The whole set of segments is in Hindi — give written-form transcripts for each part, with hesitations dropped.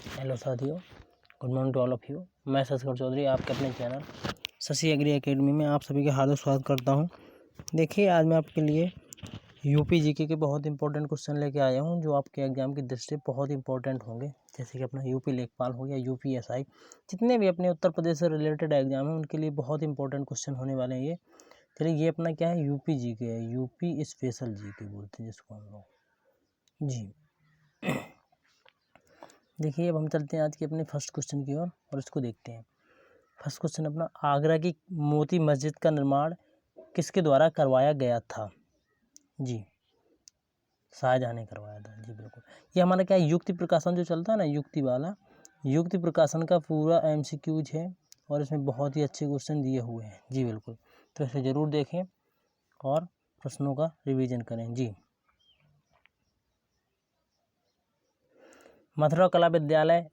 हेलो साथियों, good morning to all of you. मैं शशिकर चौधरी आपके अपने चैनल शशि एग्री एकेडमी में आप सभी का हार्दिक स्वागत करता हूं। देखिए, आज मैं आपके लिए यूपी जीके के बहुत इंपॉर्टेंट क्वेश्चन लेके आया हूं जो आपके एग्जाम की दृष्टि से बहुत इंपॉर्टेंट होंगे। जैसे कि अपना यूपी लेखपाल हो गया, यूपी एसआई, जितने भी अपने उत्तर प्रदेश से रिलेटेड एग्जाम हैं उनके लिए बहुत इंपॉर्टेंट क्वेश्चन होने वाले हैं ये। चलिए, ये अपना क्या है, यूपी जीके है, यूपी स्पेशल जीके बोलते हैं जिसको हम लोग। जी देखिए, अब हम चलते हैं आज के अपने फर्स्ट क्वेश्चन की ओर और इसको देखते हैं। फर्स्ट क्वेश्चन अपना, आगरा की मोती मस्जिद का निर्माण किसके द्वारा करवाया गया था? जी, शाहजहां ने करवाया था। जी बिल्कुल। ये हमारा क्या है, युक्ति प्रकाशन जो चलता है ना, युक्ति वाला, युक्ति प्रकाशन का पूरा एमसीक्यूज है और इसमें बहुत ही अच्छे क्वेश्चन दिए हुए हैं। जी बिल्कुल, तो इसे जरूर देखें और प्रश्नों का रिवीजन करें। जी, मथुरा कला विद्यालय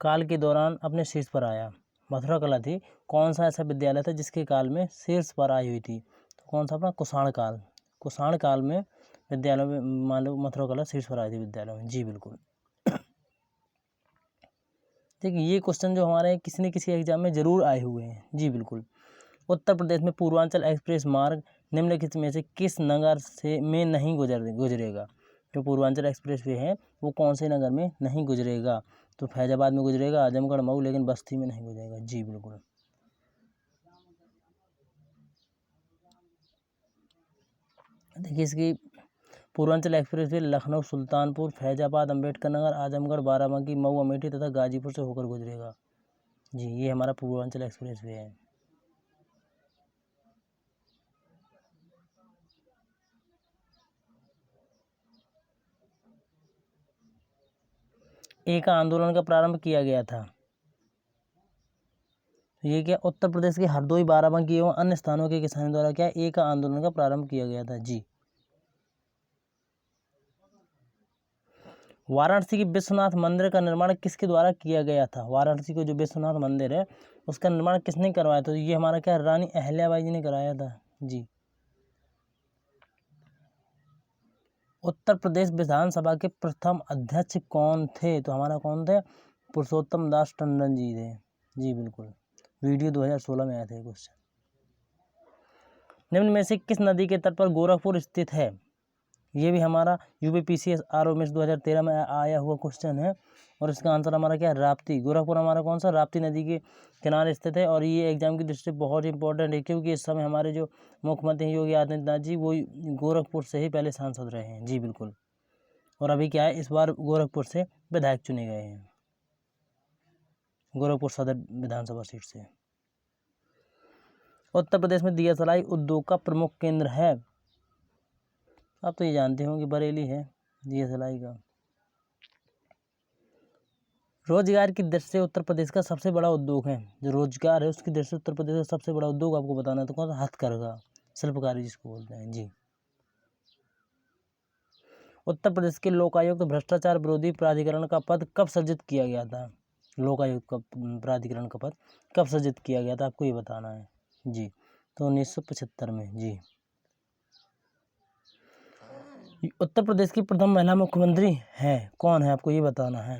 काल के दौरान अपने शीर्ष पर आया। मथुरा कला थी, कौन सा ऐसा विद्यालय था जिसके काल में शीर्ष पर आई हुई थी? तो कौन सा? अपना कुषाण काल। कुषाण काल में विद्यालयों में मान लो मथुरा कला शीर्ष पर आई थी विद्यालयों में। जी बिल्कुल। देखिए, ये क्वेश्चन जो हमारे किसी न किसी एग्जाम में जरूर आए हुए हैं। जी बिल्कुल। उत्तर प्रदेश में पूर्वांचल एक्सप्रेस मार्ग निम्नलिखित में से किस नगर से में नहीं गुजरेगा? जो पूर्वांचल एक्सप्रेस वे है वो कौन से नगर में नहीं गुजरेगा? तो फैजाबाद में गुजरेगा, आजमगढ़, मऊ, लेकिन बस्ती में नहीं गुजरेगा। जी बिल्कुल। देखिए, इसकी पूर्वांचल एक्सप्रेस वे लखनऊ, सुल्तानपुर, फैजाबाद, अम्बेडकर नगर, आजमगढ़, बाराबंकी, मऊ, अमेठी तथा गाजीपुर से होकर गुजरेगा। जी, ये हमारा पूर्वांचल एक्सप्रेस वे है। एक आंदोलन का प्रारंभ किया गया था। ये क्या, उत्तर प्रदेश के हरदोई, बाराबंकी एवं अन्य स्थानों के किसानों द्वारा क्या एक आंदोलन का प्रारंभ किया गया था। जी, वाराणसी के विश्वनाथ मंदिर का निर्माण किसके द्वारा किया गया था? वाराणसी को जो विश्वनाथ मंदिर है उसका निर्माण किसने करवाया था? तो ये हमारा क्या, रानी अहल्याबाई जी ने कराया था। जी, उत्तर प्रदेश विधानसभा के प्रथम अध्यक्ष कौन थे? तो हमारा कौन थे? पुरुषोत्तम दास टंडन जी थे। जी बिल्कुल, वीडियो 2016 में आए थे क्वेश्चन। निम्न में से किस नदी के तट पर गोरखपुर स्थित है? ये भी हमारा यूपीपीसीएस आरओ में 2013 में आया हुआ क्वेश्चन है और इसका आंसर हमारा क्या है, राप्ती। गोरखपुर हमारा कौन सा, राप्ती नदी के किनारे स्थित है और ये एग्जाम की दृष्टि से बहुत इंपॉर्टेंट है क्योंकि इस समय हमारे जो मुख्यमंत्री योगी आदित्यनाथ जी वो गोरखपुर से ही पहले सांसद रहे हैं। जी बिल्कुल, और अभी क्या है, इस बार गोरखपुर से विधायक चुने गए हैं, गोरखपुर सदर विधानसभा सीट से। उत्तर प्रदेश में दिया सलाई उद्योग का प्रमुख केंद्र है? आप तो ये जानते हो कि बरेली है दिया सलाई का। रोजगार की दृष्टि से उत्तर प्रदेश का सबसे बड़ा उद्योग है, जो रोजगार है उसकी दृष्टि से उत्तर प्रदेश का सबसे बड़ा उद्योग आपको बताना है तो कौन सा? हथकरघा, शिल्पकारी जिसको बोलते हैं। जी, उत्तर प्रदेश के लोकायुक्त भ्रष्टाचार विरोधी प्राधिकरण का पद कब सृजित किया गया था? लोकायुक्त का प्राधिकरण का पद कब सृजित किया गया था, आपको ये बताना है। जी, तो 1975 में। जी, उत्तर प्रदेश की प्रथम महिला मुख्यमंत्री हैं, कौन है, आपको ये बताना है।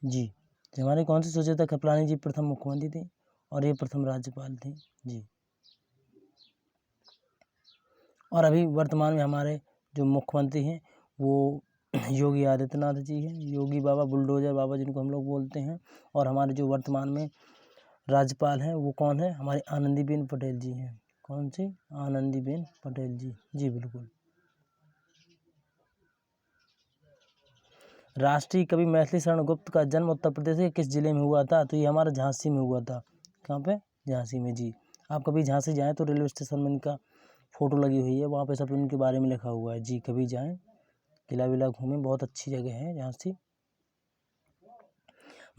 जी, हमारे कौन सी? सुचेता कृपलानी जी प्रथम मुख्यमंत्री थी और ये प्रथम राज्यपाल थी। जी, और अभी वर्तमान में हमारे जो मुख्यमंत्री हैं वो योगी आदित्यनाथ जी हैं, योगी बाबा, बुलडोजर बाबा जिनको हम लोग बोलते हैं। और हमारे जो वर्तमान में राज्यपाल हैं वो कौन है? हमारी आनंदीबेन पटेल जी हैं। कौन सी? आनंदीबेन पटेल जी। जी बिल्कुल। राष्ट्रीय कवि मैथिली शरण गुप्त का जन्म उत्तर प्रदेश के किस जिले में हुआ था? तो ये हमारा झांसी में हुआ था। कहाँ पे? झांसी में। जी, आप कभी झांसी जाएँ तो रेलवे स्टेशन में इनका फोटो लगी हुई है, वहाँ पे सब इनके बारे में लिखा हुआ है। जी, कभी जाएँ, किला विला घूमें, बहुत अच्छी जगह है झांसी।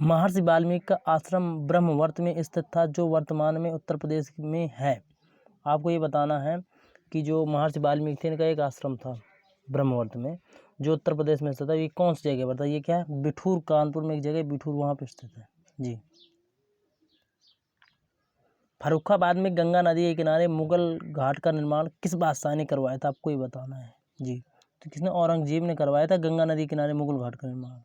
महर्षि वाल्मीकि का आश्रम ब्रह्मवर्त में स्थित था जो वर्तमान में उत्तर प्रदेश में है। आपको ये बताना है कि जो महर्षि वाल्मीकि थे इनका एक आश्रम था ब्रह्मवर्त में जो उत्तर प्रदेश में स्थित है। ये कौन सी जगह पर था? ये क्या है, बिठूर, कानपुर में एक जगह बिठूर, वहाँ पे स्थित है। जी, फर्रुखाबाद में गंगा नदी के किनारे मुगल घाट का निर्माण किस बादशाह ने करवाया था? आपको ये बताना है। जी, तो किसने? औरंगजेब ने करवाया था गंगा नदी किनारे मुगल घाट का निर्माण।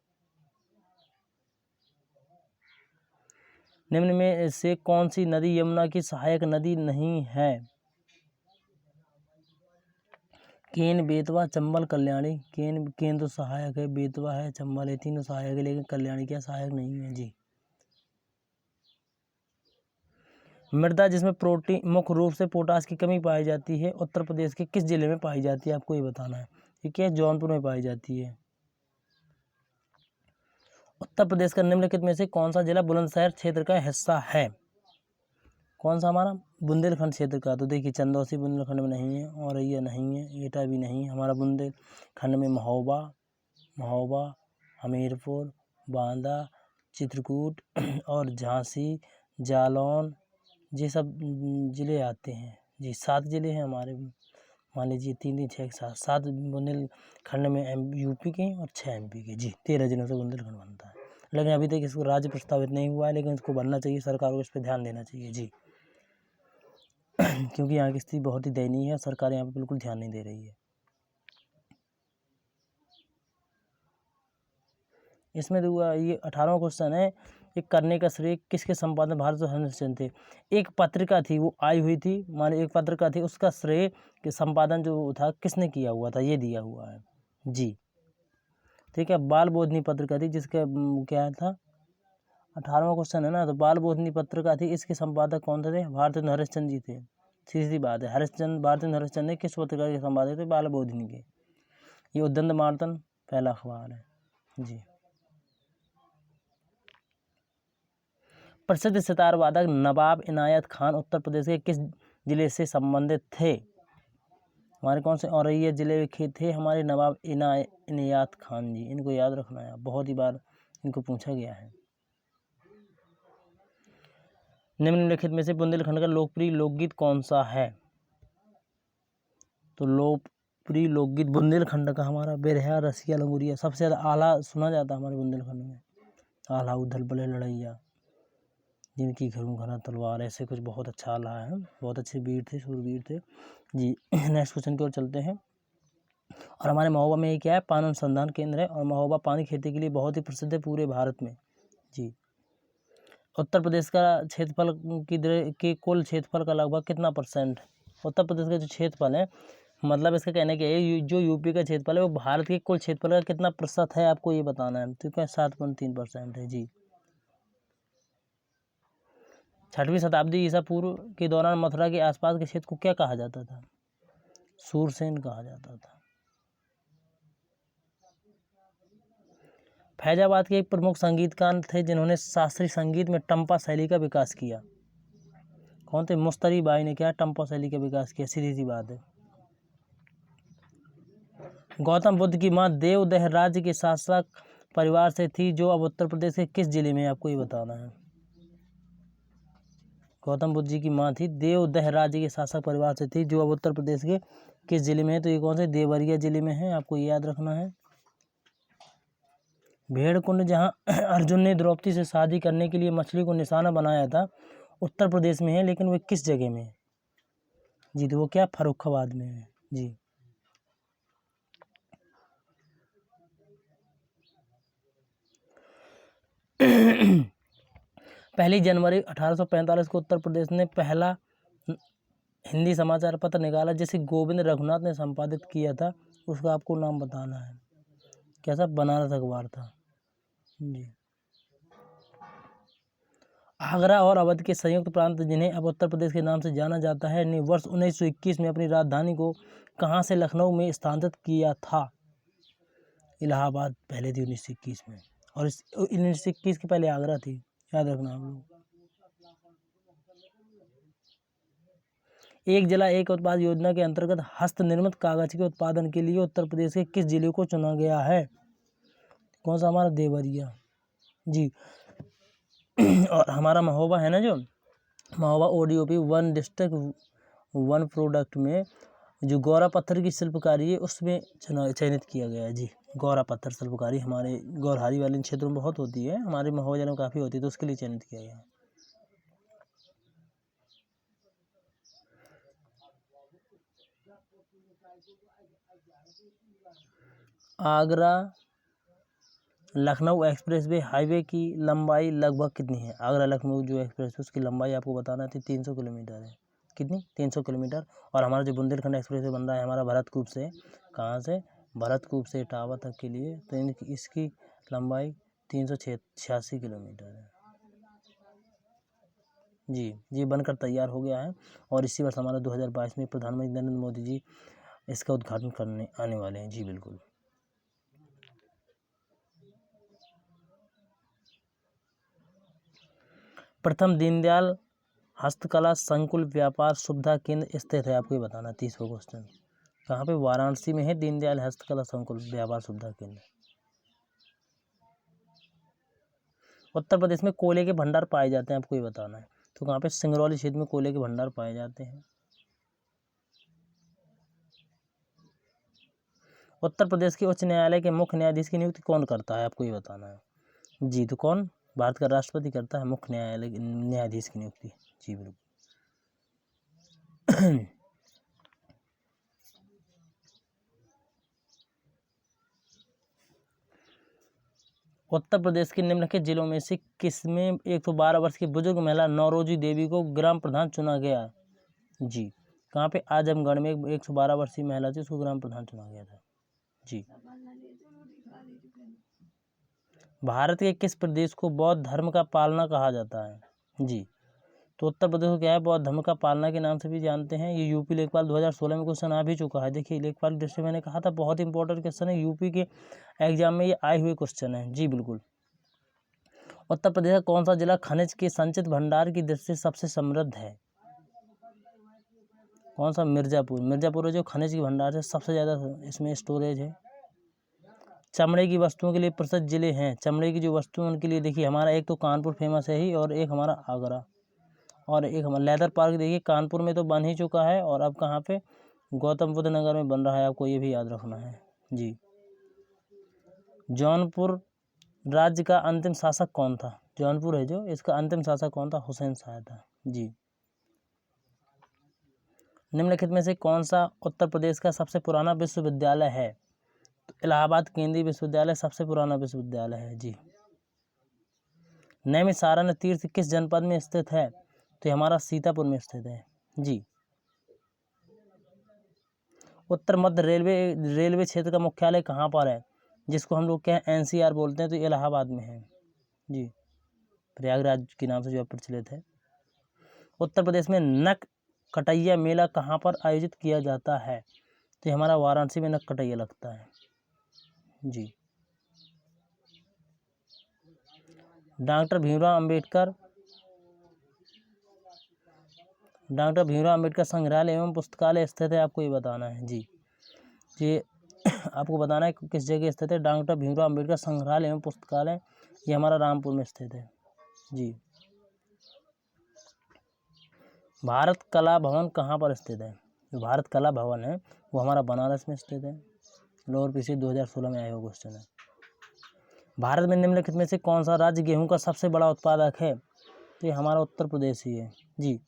निम्न में से कौन सी नदी यमुना की सहायक नदी नहीं है? केन, बेतवा, चंबल, कल्याणी। केन तो सहायक है, बेतवा है, चंबल है, तीनों सहायक है, लेकिन कल्याणी क्या सहायक नहीं है जी। मृदा जिसमें प्रोटीन मुख्य रूप से पोटास की कमी पाई जाती है उत्तर प्रदेश के किस जिले में पाई जाती है? आपको ये बताना है। ठीक है, जौनपुर में पाई जाती है। उत्तर प्रदेश का निम्नलिखित में से कौन सा जिला बुलंदशहर क्षेत्र का हिस्सा है? कौन सा हमारा? बुंदेलखंड क्षेत्र का। तो देखिए, चंदौसी बुंदेलखंड में नहीं है, औरैया नहीं है, एटा भी नहीं। हमारा बुंदेलखंड में महोबा, हमीरपुर, बांदा, चित्रकूट और झांसी, जालौन, ये सब जिले आते हैं जी। 7 जिले हैं हमारे, मान लीजिए 3 6 7 बुंदेलखंड में यूपी के और 6 एमपी के जी। 13 जिलों से बुंदेलखंड बनता है, लेकिन अभी तक इसको राज्य प्रस्तावित नहीं हुआ है, लेकिन इसको बनना चाहिए। सरकार को इस पर ध्यान देना चाहिए जी। क्योंकि यहाँ की स्थिति बहुत ही दयनीय है, सरकार यहाँ पर बिल्कुल ध्यान नहीं दे रही है। इसमें ये 18वां क्वेश्चन है, ये करने का श्रेय किसके संपादन भारत हरिश्चंद्र थे? एक पत्रिका थी, वो आई हुई थी, माने एक पत्रिका थी, उसका श्रेय के संपादन जो था किसने किया हुआ था, ये दिया हुआ है जी। ठीक है, बाल बोधनी पत्रिका थी, जिसका क्या था, 18वां क्वेश्चन है ना। तो बाल बोधनी पत्रिका थी, इसके संपादक कौन थे? भारत हरिश्चंद्र जी थे। सीधी सी बात है, भारत हरिश्चंद्र ने किस पत्रिका के संपादक थे? बाल बोधनी के। ये उद्दंड मार्तन पहला अखबार है जी। प्रसिद्ध सितार वादक नवाब इनायत खान उत्तर प्रदेश के किस जिले से संबंधित थे? हमारे कौन से? औरैया जिले के थे हमारे नवाब इनायत खान जी। इनको याद रखना है, बहुत ही बार इनको पूछा गया है। निम्नलिखित में से बुंदेलखंड का लोकप्रिय लोकगीत कौन सा है? तो लोकप्रिय लोकगीत बुंदेलखंड का हमारा बेरहा रसिया लंगूरिया सबसे ज़्यादा आला सुना जाता है हमारे बुंदेलखंड में। आला उधल बले लड़ैया, जिनकी घरों घना तलवार, ऐसे कुछ बहुत अच्छा आला है, बहुत अच्छे वीर थे, शूरवीर थे जी। नेक्स्ट क्वेश्चन की ओर चलते हैं। और हमारे महोबा में ये क्या है? पान अनुसंधान केंद्र है, और महोबा पानी खेती के लिए बहुत ही प्रसिद्ध है पूरे भारत में जी। उत्तर प्रदेश का क्षेत्रफल की कुल क्षेत्रफल का लगभग कितना %? उत्तर प्रदेश का जो क्षेत्रफल है, मतलब इसका कहने क्या है, जो यूपी का क्षेत्रफल है वो भारत के कुल क्षेत्रफल का कितना प्रतिशत है, आपको ये बताना है। ठीक है, 7.3% है जी। 6वीं शताब्दी ईसा पूर्व के दौरान मथुरा के आसपास के क्षेत्र को क्या कहा जाता था? सूरसेन कहा जाता था। फैजाबाद के एक प्रमुख संगीतकार थे जिन्होंने शास्त्रीय संगीत में टंपा शैली का विकास किया। कौन थे? मुस्तरी बाई ने क्या टंपा शैली का विकास किया, सीधी सी बात है। गौतम बुद्ध की मां देवदह राज्य के शासक परिवार से थी, जो अब उत्तर प्रदेश के किस जिले में है, आपको ये बताना है। गौतम बुद्ध जी की मां थी, देवदह राज्य के शासक परिवार से थी, जो अब उत्तर प्रदेश के किस जिले में है? तो ये कौन से? देवरिया जिले में है, आपको ये याद रखना है। भेड़कुंड, जहां अर्जुन ने द्रौपदी से शादी करने के लिए मछली को निशाना बनाया था, उत्तर प्रदेश में है, लेकिन वो किस जगह में है जी? तो वो क्या? फर्रुखाबाद में है जी। पहली जनवरी 1845 को उत्तर प्रदेश ने पहला हिंदी समाचार पत्र निकाला, जिसे गोविंद रघुनाथ ने संपादित किया था, उसका आपको नाम बताना है। कैसा? बनारस अखबार था जी। आगरा और अवध के संयुक्त प्रांत, जिन्हें अब उत्तर प्रदेश के नाम से जाना जाता है, ने वर्ष 1921 में अपनी राजधानी को कहाँ से लखनऊ में स्थानांतरित किया था? इलाहाबाद पहले थी 1921 में, और 1921 के पहले आगरा थी, याद रखना आप लोग। एक जिला एक उत्पाद योजना के अंतर्गत हस्त निर्मित कागज के उत्पादन के लिए उत्तर प्रदेश के किस जिले को चुना गया है? कौन सा? हमारा देवरिया जी। और हमारा महोबा है ना, जो महोबा ODOP 1 डिस्ट्रिक्ट 1 प्रोडक्ट में जो गौरा पत्थर की शिल्पकारी है, उसमें चयनित किया गया है जी। गौरा पत्थर शिल्पकारी हमारे गौरहारी वाले क्षेत्रों में बहुत होती है, हमारे महोबा जिले में काफ़ी होती है, तो उसके लिए चयनित किया गया है। Agra Lucknow express way highway की लंबाई लगभग कितनी है? आगरा लखनऊ जो एक्सप्रेस है उसकी लंबाई आपको बताना थी 300 किलोमीटर है। कितनी? 300 किलोमीटर। और हमारा जो बुंदेलखंड एक्सप्रेस वे बन रहा है हमारा भरतकूप से, कहाँ से? भरतकूप से इटावा तक के लिए, तो इसकी लंबाई 386 किलोमीटर है। जी, ये बनकर तैयार हो गया है और इसी वर्ष हमारा 2022 में प्रधानमंत्री नरेंद्र मोदी जी इसका उद्घाटन करने आने वाले हैं। जी बिल्कुल। प्रथम दीनदयाल हस्तकला संकुल व्यापार सुविधा केंद्र स्थित है, आपको ये बताना 30वां क्वेश्चन। कहाँ पे? वाराणसी में है दीनदयाल हस्तकला संकुल व्यापार सुविधा केंद्र। उत्तर प्रदेश में कोयले के भंडार पाए जाते हैं, आपको ये बताना है। तो कहाँ पे? सिंगरौली क्षेत्र में कोयले के भंडार पाए जाते हैं। उत्तर प्रदेश के उच्च न्यायालय के मुख्य न्यायाधीश की नियुक्ति कौन करता है, आपको ये बताना है। जी, तो कौन? भारत का राष्ट्रपति करता है मुख्य न्यायाधीश की नियुक्ति। जी बिल्कुल। उत्तर प्रदेश के निम्नलिखित जिलों में से किसमें 112 वर्ष की बुजुर्ग महिला नौरोजी देवी को ग्राम प्रधान चुना गया? जी, कहाँ पे? आजमगढ़ में 112 वर्षीय महिला थी, उसको ग्राम प्रधान चुना गया था। जी। भारत के किस प्रदेश को बौद्ध धर्म का पालना कहा जाता है? जी, तो उत्तर प्रदेश को क्या है? बौद्ध धर्म का पालना के नाम से भी जानते हैं। ये यूपी लेखपाल 2016 में क्वेश्चन आ भी चुका है। देखिए, लेखपाल दृष्टि मैंने कहा था बहुत इंपॉर्टेंट क्वेश्चन है, यूपी के एग्जाम में ये आए हुए क्वेश्चन है। जी बिल्कुल। उत्तर प्रदेश का कौन सा जिला खनिज के संचित भंडार की दृष्टि से सबसे समृद्ध है? कौन सा? मिर्जापुर। मिर्जापुर है जो खनिज की भंडार से सबसे ज़्यादा इसमें स्टोरेज है। चमड़े की वस्तुओं के लिए प्रसिद्ध जिले हैं। चमड़े की जो वस्तुएं उनके लिए देखिए हमारा एक तो कानपुर फेमस है ही, और एक हमारा आगरा, और एक हमारा लेदर पार्क देखिए कानपुर में तो बन ही चुका है, और अब कहाँ पे? गौतम बुद्ध नगर में बन रहा है, आपको ये भी याद रखना है। जी। जौनपुर राज्य का अंतिम शासक कौन था? जौनपुर है जो, इसका अंतिम शासक कौन था? हुसैन शाह था। जी। निम्नलिखित में से कौन सा उत्तर प्रदेश का सबसे पुराना विश्वविद्यालय है? तो इलाहाबाद केंद्रीय विश्वविद्यालय सबसे पुराना विश्वविद्यालय है। जी। नैमिषारण्य तीर्थ किस जनपद में स्थित है? तो हमारा सीतापुर में स्थित है। जी। उत्तर मध्य रेलवे क्षेत्र का मुख्यालय कहाँ पर है, जिसको हम लोग क्या NCR बोलते हैं? तो इलाहाबाद में है। जी, प्रयागराज के नाम से जो प्रचलित है। उत्तर प्रदेश में नक कटैया मेला कहाँ पर आयोजित किया जाता है? तो हमारा वाराणसी में नक कटैया लगता है। जी। डॉक्टर भीमराव अंबेडकर संग्रहालय एवं पुस्तकालय स्थित है, आपको ये बताना है। जी, ये आपको बताना है किस जगह स्थित है। डॉक्टर भीमराव अंबेडकर संग्रहालय एवं पुस्तकालय, ये हमारा रामपुर में स्थित है। जी। भारत कला भवन कहाँ पर स्थित है? जो भारत कला भवन है वो हमारा बनारस में स्थित है। लोअर पीसी 2016 में आया हुआ क्वेश्चन है। भारत में निम्नलिखित में से कौन सा राज्य गेहूं का सबसे बड़ा उत्पादक है? तो ये हमारा उत्तर प्रदेश ही है। जी।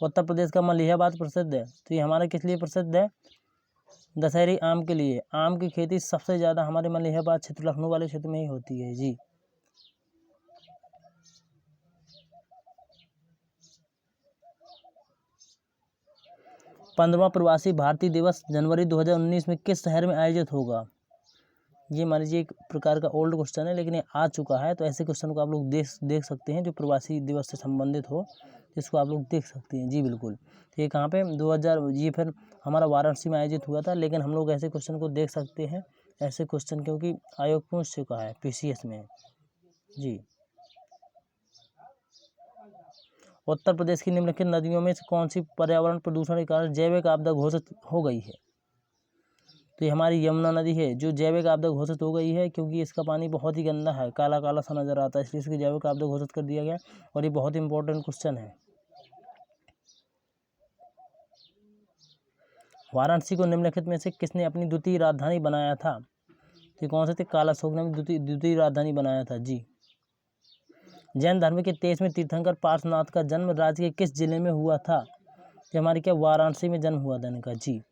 उत्तर प्रदेश का मलिहाबाद प्रसिद्ध है, तो ये हमारे किस लिए प्रसिद्ध है? दशहरी आम के लिए। आम की खेती सबसे ज़्यादा हमारे मलिहाबाद क्षेत्र, लखनऊ वाले क्षेत्र में ही होती है। जी। पंद्रहवां प्रवासी भारतीय दिवस जनवरी 2019 में किस शहर में आयोजित होगा? ये मान लीजिए एक प्रकार का ओल्ड क्वेश्चन है, लेकिन ये आ चुका है, तो ऐसे क्वेश्चन को आप लोग देख सकते हैं जो प्रवासी दिवस से संबंधित हो, जिसको आप लोग देख सकते हैं। जी बिल्कुल। तो ये कहाँ पे? 2000 ये फिर हमारा वाराणसी में आयोजित हुआ था, लेकिन हम लोग ऐसे क्वेश्चन को देख सकते हैं, ऐसे क्वेश्चन क्योंकि आयोग पूछ चुका है PCS में। जी। उत्तर प्रदेश की निम्नलिखित नदियों में से कौन सी पर्यावरण प्रदूषण के कारण जैविक आपदा घोषित हो गई है? तो ये हमारी यमुना नदी है जो जैविक आपदा घोषित हो गई है, क्योंकि इसका पानी बहुत ही गंदा है, काला काला सा नजर आता है, इसलिए इसकी जैविक आपदा घोषित कर दिया गया। और ये बहुत इंपॉर्टेंट क्वेश्चन है। वाराणसी को निम्नलिखित में से किसने अपनी द्वितीय राजधानी बनाया था? तो कौन से थे? कालाशोक ने द्वितीय राजधानी बनाया था। जी। जैन धर्म के 23वें तीर्थंकर पार्श्वनाथ का जन्म राज्य के किस जिले में हुआ था? तो हमारे क्या वाराणसी में जन्म हुआ था इनका। जी।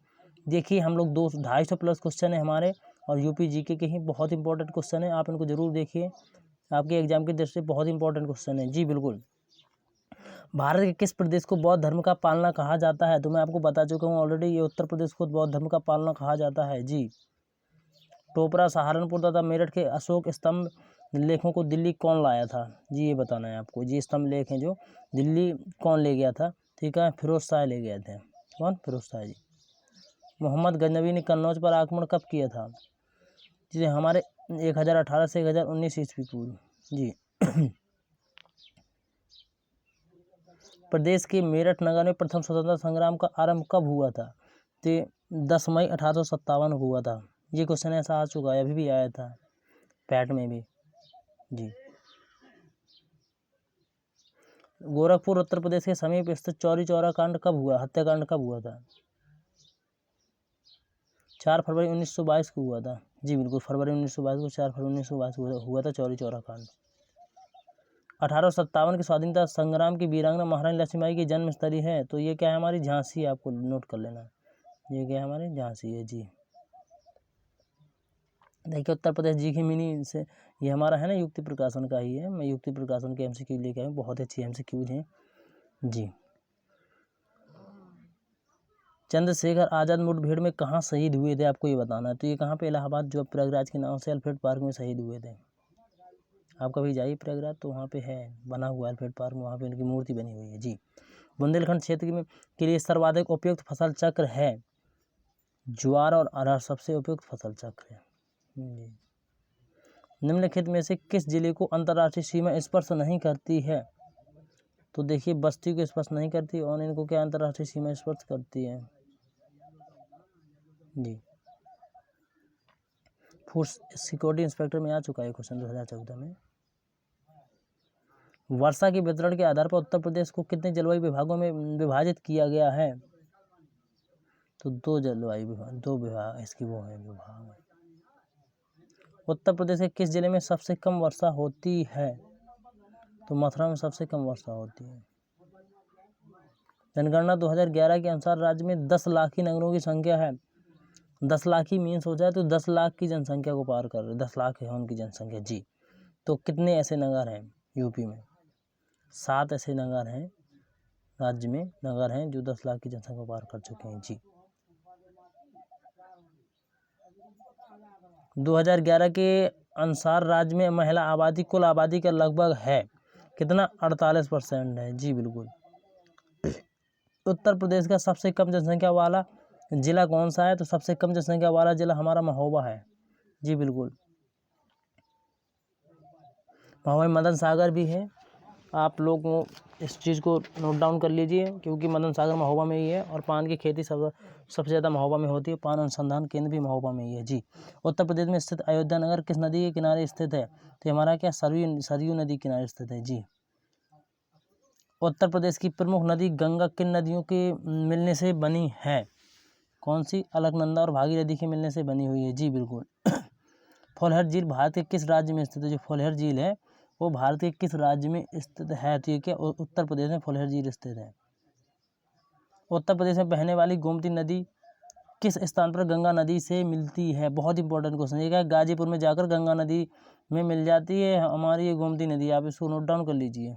देखिए हम लोग 250 प्लस क्वेश्चन है हमारे, और यूपी जीके के ही बहुत इंपॉर्टेंट क्वेश्चन है, आप इनको जरूर देखिए, आपके एग्जाम की दृष्टि से बहुत इंपॉर्टेंट क्वेश्चन है। जी बिल्कुल। भारत के किस प्रदेश को बौद्ध धर्म का पालना कहा जाता है? तो मैं आपको बता चुका हूँ ऑलरेडी, ये उत्तर प्रदेश को बौद्ध धर्म का पालना कहा जाता है। जी। टोपरा, सहारनपुर तथा मेरठ के अशोक स्तंभ लेखों को दिल्ली कौन लाया था? जी ये बताना है आपको। जी स्तंभ लेख हैं जो दिल्ली कौन ले गया था? ठीक है, फिरोज शाह ले गए थे। कौन? फिरोज शाह जी। मोहम्मद गजनवी ने कन्नौज पर आक्रमण कब किया था? जी हमारे 1018 से 1019 ईस्वी पूर्व। जी। प्रदेश के मेरठ नगर में प्रथम स्वतंत्रता संग्राम का आरंभ कब हुआ था? तो 10 मई 1857 हुआ था। ये क्वेश्चन ऐसा आ चुका है, अभी भी आया था पैट में भी। जी। गोरखपुर उत्तर प्रदेश के समीप स्थित चौरी चौरा कांड कब हुआ? हत्याकांड कब हुआ था? 4 फरवरी 1922 को हुआ था। जी बिल्कुल, फरवरी 1922 को 4 फरवरी 1922 को हुआ था चौरी चौरा कांड। 1857 के स्वाधीनता संग्राम की वीरांगना महारानी लक्ष्मीबाई की जन्मस्थली है, तो ये क्या है? हमारी झांसी। आपको नोट कर लेना, ये क्या है? हमारी झांसी है। जी देखिए, उत्तर प्रदेश जी की मिनी से ये हमारा है ना, युक्ति प्रकाशन का ही है। मैं युक्ति प्रकाशन के एमसीक्यू लेके आया हूँ, बहुत अच्छी एमसीक्यूज हैं। जी। चंद्रशेखर आज़ाद मुठभेड़ में कहाँ शहीद हुए थे? आपको ये बताना है। तो ये कहाँ पे? इलाहाबाद जो प्रयागराज के नाम से अल्फ्रेड पार्क में शहीद हुए थे। आप कभी जाइए प्रयागराज तो वहाँ पे है बना हुआ अल्फ्रेड पार्क में, वहाँ पे इनकी मूर्ति बनी हुई है। जी। बुंदेलखंड क्षेत्र में के लिए सर्वाधिक उपयुक्त फसल चक्र है? ज्वार और अरहर सबसे उपयुक्त फसल चक्र है। जी। निम्नलिखित में से किस जिले को अंतर्राष्ट्रीय सीमा स्पर्श नहीं करती है? तो देखिए, बस्ती को स्पर्श नहीं करती और इनको क्या अंतर्राष्ट्रीय सीमा स्पर्श करती है? जी। फूड सिक्योरिटी इंस्पेक्टर में आ चुका है क्वेश्चन 2014 में। वर्षा के वितरण के आधार पर उत्तर प्रदेश को कितने जलवायु विभागों में विभाजित किया गया है? तो 2 जलवायु विभाग, 2 विभाग इसकी वो है विभाग। उत्तर प्रदेश के किस जिले में सबसे कम वर्षा होती है? तो मथुरा में सबसे कम वर्षा होती है। जनगणना 2011 के अनुसार राज्य में 10 लाखी नगरों की संख्या है। 10 लाखी मीन्स हो जाए तो 10 लाख की जनसंख्या को पार कर रहे, 10 लाख है उनकी जनसंख्या। जी। तो कितने ऐसे नगर हैं यूपी में? 7 ऐसे नगर हैं, राज्य में नगर हैं जो 10 लाख की जनसंख्या को पार कर चुके हैं। जी। 2011 के अनुसार राज्य में महिला आबादी कुल आबादी का लगभग है कितना? 48% है। जी बिल्कुल। उत्तर प्रदेश का सबसे कम जनसंख्या वाला जिला कौन सा है? तो सबसे कम जनसंख्या वाला जिला हमारा महोबा है। जी बिल्कुल। महोबा में मदन सागर भी है, आप लोग इस चीज़ को नोट डाउन कर लीजिए, क्योंकि मदन सागर महोबा में ही है और पान की खेती सबसे ज़्यादा महोबा में होती है। पान अनुसंधान केंद्र भी महोबा में ही है। जी। उत्तर प्रदेश में स्थित अयोध्या नगर किस नदी के किनारे स्थित है? तो हमारा क्या सरयू नदी किनारे स्थित है। जी। उत्तर प्रदेश की प्रमुख नदी गंगा किन नदियों के मिलने से बनी है? कौन सी? अलकनंदा और भागीरथी के मिलने से बनी हुई है। जी बिल्कुल। फुलहर झील भारत के किस राज्य में स्थित है? जो फुलहर झील है वो भारत के किस राज्य में स्थित है? तो ये क्या? उत्तर प्रदेश में फुलहर झील स्थित है। उत्तर प्रदेश में बहने वाली गोमती नदी किस स्थान पर गंगा नदी से मिलती है? बहुत इंपॉर्टेंट क्वेश्चन है। ये क्या? गाजीपुर में जाकर गंगा नदी में मिल जाती है हमारी ये गोमती नदी। आप इसको नोट डाउन कर लीजिए।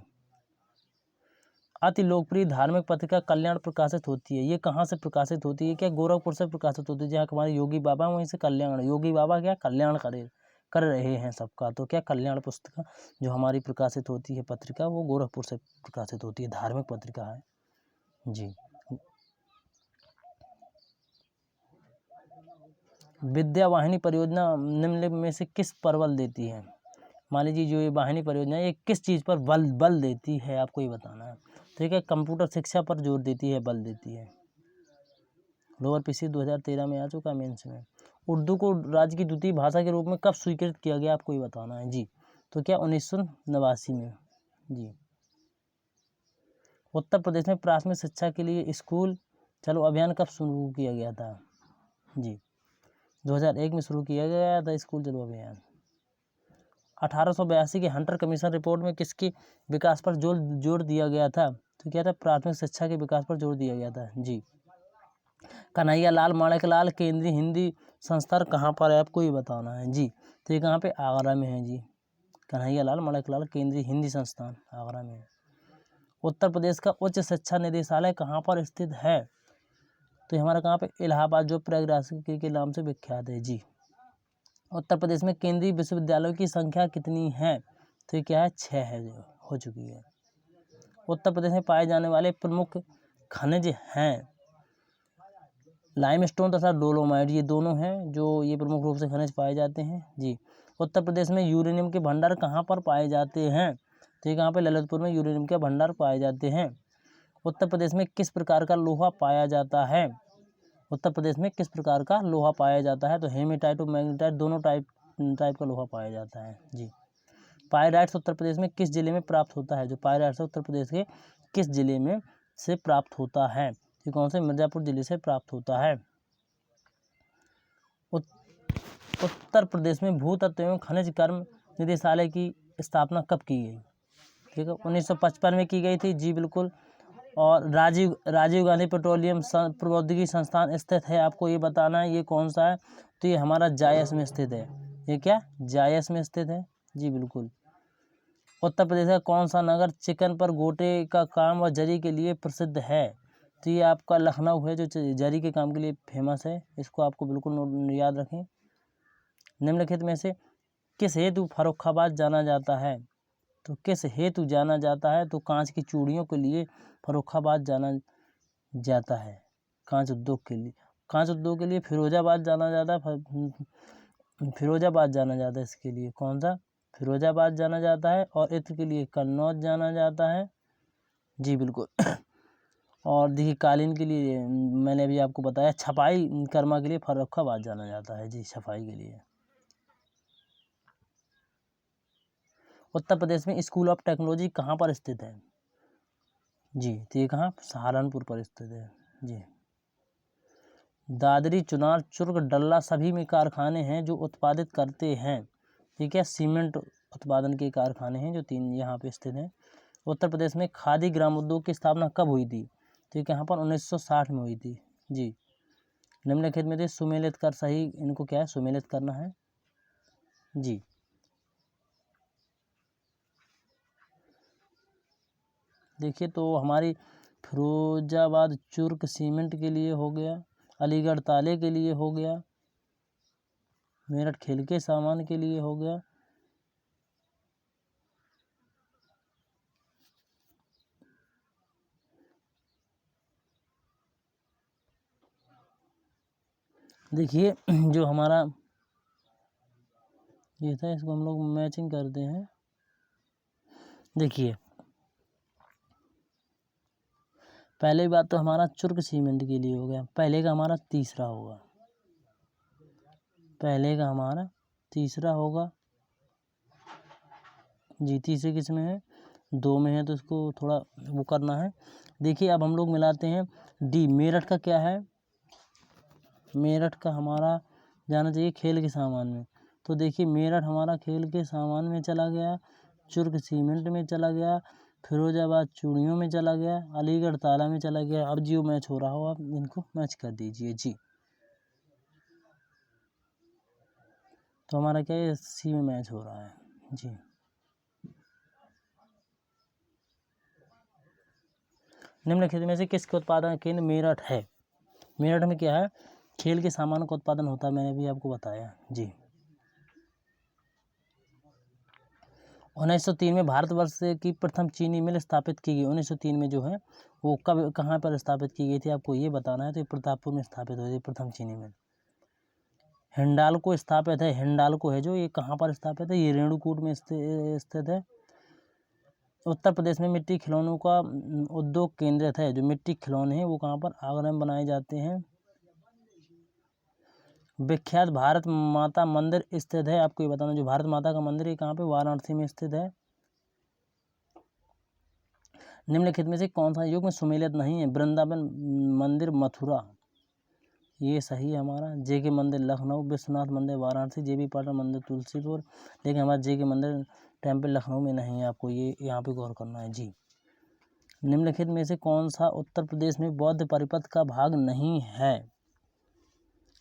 अति लोकप्रिय धार्मिक पत्रिका कल्याण प्रकाशित होती है, ये कहाँ से प्रकाशित होती है? क्या? गोरखपुर से प्रकाशित होती है, जहाँ हमारे योगी बाबा वहीं से कल्याण, योगी बाबा क्या कल्याण कर रहे हैं सबका। तो क्या? कल्याण पुस्तिका जो हमारी प्रकाशित होती है पत्रिका, वो गोरखपुर से प्रकाशित होती है, धार्मिक पत्रिका है। जी। विद्या वाहिनी परियोजना निम्नलिखित में से किस पर बल देती है? मान लीजिए जो ये वाहिनी परियोजना है ये किस चीज़ पर बल देती है? आपको ये बताना है। ठीक है, कंप्यूटर शिक्षा पर जोर देती है, बल देती है। लोअर पीसी 2013 में आ चुका है मेंस में। उर्दू को राज्य की द्वितीय भाषा के रूप में कब स्वीकृत किया गया? आपको ये बताना है। जी। तो क्या? 1989 में। जी। उत्तर प्रदेश में प्राथमिक शिक्षा के लिए स्कूल चलो अभियान कब शुरू किया गया था? जी 2001 में शुरू किया गया था स्कूल चलो अभियान। 1882 के हंटर कमीशन रिपोर्ट में किसके विकास पर जोर दिया गया था? तो क्या था? प्राथमिक शिक्षा के विकास पर जोर दिया गया था। जी। कन्हैया लाल माणिक लाल केंद्रीय हिंदी संस्थान कहाँ पर है आपको ये बताना है जी। तो ये कहाँ पे, आगरा में है जी। कन्हैयालाल मणिकलाल केंद्रीय हिंदी संस्थान आगरा में है। उत्तर प्रदेश का उच्च शिक्षा निदेशालय कहाँ पर स्थित है? तो ये हमारा कहाँ पे, इलाहाबाद, जो प्रयागराज के नाम से विख्यात है जी। उत्तर प्रदेश में केंद्रीय विश्वविद्यालयों की संख्या कितनी है? तो ये क्या है, 6 है, जो हो चुकी है। उत्तर प्रदेश में पाए जाने वाले प्रमुख खनिज हैं लाइमस्टोन तथा डोलोमाइट, ये दोनों हैं जो ये प्रमुख रूप से खनिज पाए जाते हैं जी। उत्तर प्रदेश में यूरेनियम के भंडार कहाँ पर पाए जाते हैं? तो ये कहाँ पे, ललितपुर में यूरेनियम के भंडार पाए जाते हैं। उत्तर प्रदेश में किस प्रकार का लोहा पाया जाता है? उत्तर प्रदेश में किस प्रकार का लोहा पाया जाता है? तो हेमेटाइट और मैग्नेटाइट दोनों टाइप का लोहा पाया जाता है जी। पायराइट्स उत्तर प्रदेश में किस जिले में प्राप्त होता है? जो पायराइट्स उत्तर प्रदेश के किस जिले में से प्राप्त होता है? ये कौन से, मिर्जापुर जिले से प्राप्त होता है। उत्तर प्रदेश में भूतत्व एवं खनिज कर्म निदेशालय की स्थापना कब की गई? ठीक है, 1955 में की गई थी जी, बिल्कुल। और राजीव गांधी पेट्रोलियम प्रौद्योगिकी संस्थान स्थित है, आपको ये बताना है ये कौन सा है। तो ये हमारा जायस में स्थित है। ये क्या, जायस में स्थित है जी, बिल्कुल। उत्तर प्रदेश का कौन सा नगर चिकन पर गोटे का काम व जरी के लिए प्रसिद्ध है? तो ये आपका लखनऊ है, जो जरी के काम के लिए फेमस है। इसको आपको बिल्कुल याद रखें। निम्नलिखित में से किस हेतु फर्रुखाबाद जाना जाता है? तो किस हेतु जाना जाता है? तो कांच की चूड़ियों के लिए फर्रुखाबाद जाना जाता है, कांच उद्योग के लिए। कांच उद्योग के लिए फिरोजाबाद जाना जाता है, फिरोजाबाद जाना जाता है इसके लिए। कौन सा, फिरोजाबाद जाना जाता है। और इत्र के लिए कन्नौज जाना जाता है जी, बिल्कुल। और देखिए कालीन के लिए मैंने अभी आपको बताया, छपाई कर्मा के लिए फर्रुखाबाद जाना जाता है जी, छपाई के लिए। उत्तर प्रदेश में स्कूल ऑफ टेक्नोलॉजी कहाँ पर स्थित है जी? तो ये कहाँ, सहारनपुर पर स्थित है जी। दादरी, चुनार, चुर्क, डल्ला सभी में कारखाने हैं जो उत्पादित करते हैं। ठीक है, सीमेंट उत्पादन के कारखाने हैं जो 3 यहाँ पे स्थित हैं। उत्तर प्रदेश में खादी ग्रामोद्योग की स्थापना कब हुई थी? तो ये यहाँ पर 1960 में हुई थी जी। निम्नलिखित में से सुमेलित कर सही, इनको क्या है, सुमेलित करना है जी। देखिए तो हमारी फिरोजाबाद चुर्क सीमेंट के लिए हो गया, अलीगढ़ ताले के लिए हो गया, मेरठ खेल के सामान के लिए हो गया, देखिए जो हमारा ये था, इसको हम लोग मैचिंग करते हैं। देखिए पहले बात तो हमारा चुर्क सीमेंट के लिए हो गया, पहले का हमारा तीसरा होगा, पहले का हमारा तीसरा होगा जी। तीसरे किस में है, 2 में है, तो इसको थोड़ा वो करना है। देखिए अब हम लोग मिलाते हैं। डी, मेरठ का क्या है, मेरठ का हमारा जाना चाहिए खेल के सामान में। तो देखिए मेरठ हमारा खेल के सामान में चला गया, चुर्क सीमेंट में चला गया, फिरोजाबाद चूड़ियों में चला गया, अलीगढ़ ताला में चला गया। अब जो मैच हो रहा हो आप इनको मैच कर दीजिए जी। तो हमारा क्या है, सी में मैच हो रहा है जी। निम्नलिखित में से किसके उत्पादन केंद्र मेरठ है? मेरठ में क्या है, खेल के सामान का उत्पादन होता है, मैंने भी आपको बताया जी। 1903 में भारतवर्ष की प्रथम चीनी मिल स्थापित की गई। 1903 में जो है वो कब, कहाँ पर स्थापित की गई थी, आपको ये बताना है। तो ये प्रतापपुर में स्थापित हुई थी प्रथम चीनी मिल। हिंडाल्को स्थापित है, हिंडाल्को है जो, ये कहाँ पर स्थापित है, ये रेणुकूट में स्थित है। उत्तर प्रदेश में मिट्टी खिलौनों का उद्योग केंद्रित है। जो मिट्टी खिलौने हैं वो कहाँ पर, आगरा में बनाए जाते हैं। विख्यात भारत माता मंदिर स्थित है, आपको ये बताना, जो भारत माता का मंदिर है कहाँ पे, वाराणसी में स्थित है। निम्नलिखित में से कौन सा युग में सुमेलित नहीं है? वृंदावन मंदिर मथुरा, ये सही है हमारा। जे के मंदिर लखनऊ, विश्वनाथ मंदिर वाराणसी, JB पाटन मंदिर तुलसीपुर। लेकिन हमारा जे के मंदिर टेम्पल लखनऊ में नहीं है, आपको ये यहाँ पे गौर करना है जी। निम्नलिखित में से कौन सा उत्तर प्रदेश में बौद्ध परिपथ का भाग नहीं है?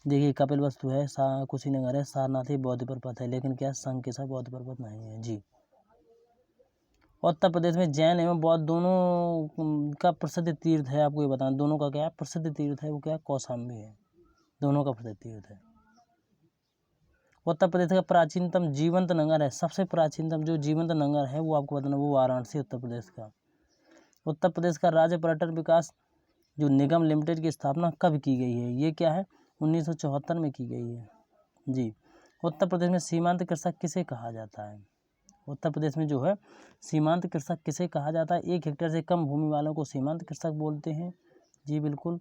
देखिए कपिल वस्तु है, कुशीनगर है, सारनाथ है, बौद्ध पर्वत है, लेकिन क्या संघ के साथ बौद्ध पर्वत नहीं है जी। उत्तर प्रदेश में जैन एवं बौद्ध दोनों का प्रसिद्ध तीर्थ है, आपको ये बताना, दोनों का क्या है प्रसिद्ध तीर्थ है, वो क्या कौशाम्बी है, दोनों का प्रसिद्ध तीर्थ है। उत्तर प्रदेश का प्राचीनतम जीवंत नगर है, सबसे प्राचीनतम जो जीवंत नगर है वो आपको बताना, वो वाराणसी उत्तर प्रदेश का। उत्तर प्रदेश का राज्य पर्यटन विकास जो निगम लिमिटेड की स्थापना कब की गई है, ये क्या है 1974 में की गई है जी। उत्तर प्रदेश में सीमांत कृषक किसे कहा जाता है, उत्तर प्रदेश में जो है सीमांत कृषक किसे कहा जाता है, 1 हेक्टेयर से कम भूमि वालों को सीमांत कृषक बोलते हैं जी बिल्कुल।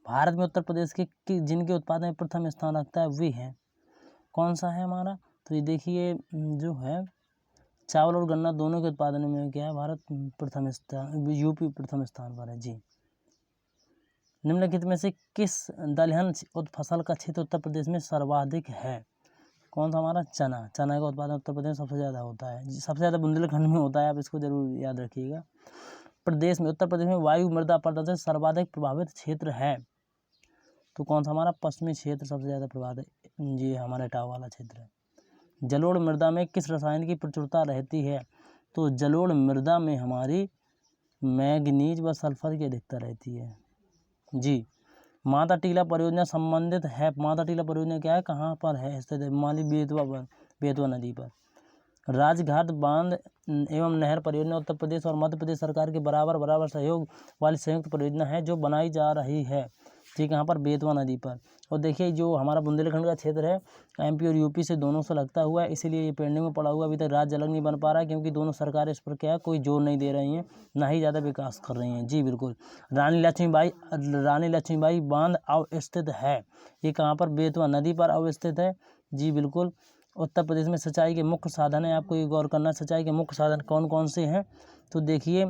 भारत में उत्तर प्रदेश के जिनके उत्पादन में प्रथम स्थान रखता है वे हैं, कौन सा है हमारा, तो ये देखिए जो है चावल और गन्ना दोनों के उत्पादन में क्या है भारत प्रथम स्थान, यूपी प्रथम स्थान पर है जी। निम्नलिखित में से किस दलहन फसल का क्षेत्र उत्तर प्रदेश में सर्वाधिक है, कौन सा हमारा चना, चना का उत्पादन उत्तर प्रदेश में सबसे ज़्यादा होता है, सबसे ज़्यादा बुंदेलखंड में होता है, आप इसको जरूर याद रखिएगा। प्रदेश में उत्तर प्रदेश में वायु मृदा प्रदूषण से सर्वाधिक प्रभावित क्षेत्र है, तो कौन सा हमारा पश्चिमी क्षेत्र सबसे ज़्यादा प्रभावित जी हमारा इटावा वाला क्षेत्र है। जलोढ़ मृदा में किस रसायन की प्रचुरता रहती है, तो जलोढ़ मृदा में हमारी मैग्नीज व सल्फर की अधिकता रहती है जी। माता टीला परियोजना संबंधित है, माता टीला परियोजना क्या है कहाँ पर है स्थित है, माली बेतवा पर, बेतवा नदी पर। राजघाट बांध एवं नहर परियोजना उत्तर प्रदेश और मध्य प्रदेश सरकार के बराबर सहयोग वाली संयुक्त परियोजना है जो बनाई जा रही है ठीक है, यहाँ पर बेतवा नदी पर। और देखिए जो हमारा बुंदेलखंड का क्षेत्र है एमपी और यूपी से दोनों से लगता हुआ है, इसीलिए ये पेंडिंग में पड़ा हुआ, अभी तक राज्य अलग नहीं बन पा रहा है क्योंकि दोनों सरकारें इस पर क्या है कोई जोर नहीं दे रही हैं, ना ही ज़्यादा विकास कर रही हैं जी बिल्कुल। रानी लक्ष्मीबाई बांध अवस्थित है, ये कहाँ पर बेतवा नदी पर अवस्थित है जी बिल्कुल। उत्तर प्रदेश में सिंचाई के मुख्य साधन है, आपको ये गौर करना, सिंचाई के मुख्य साधन कौन कौन से हैं, तो देखिए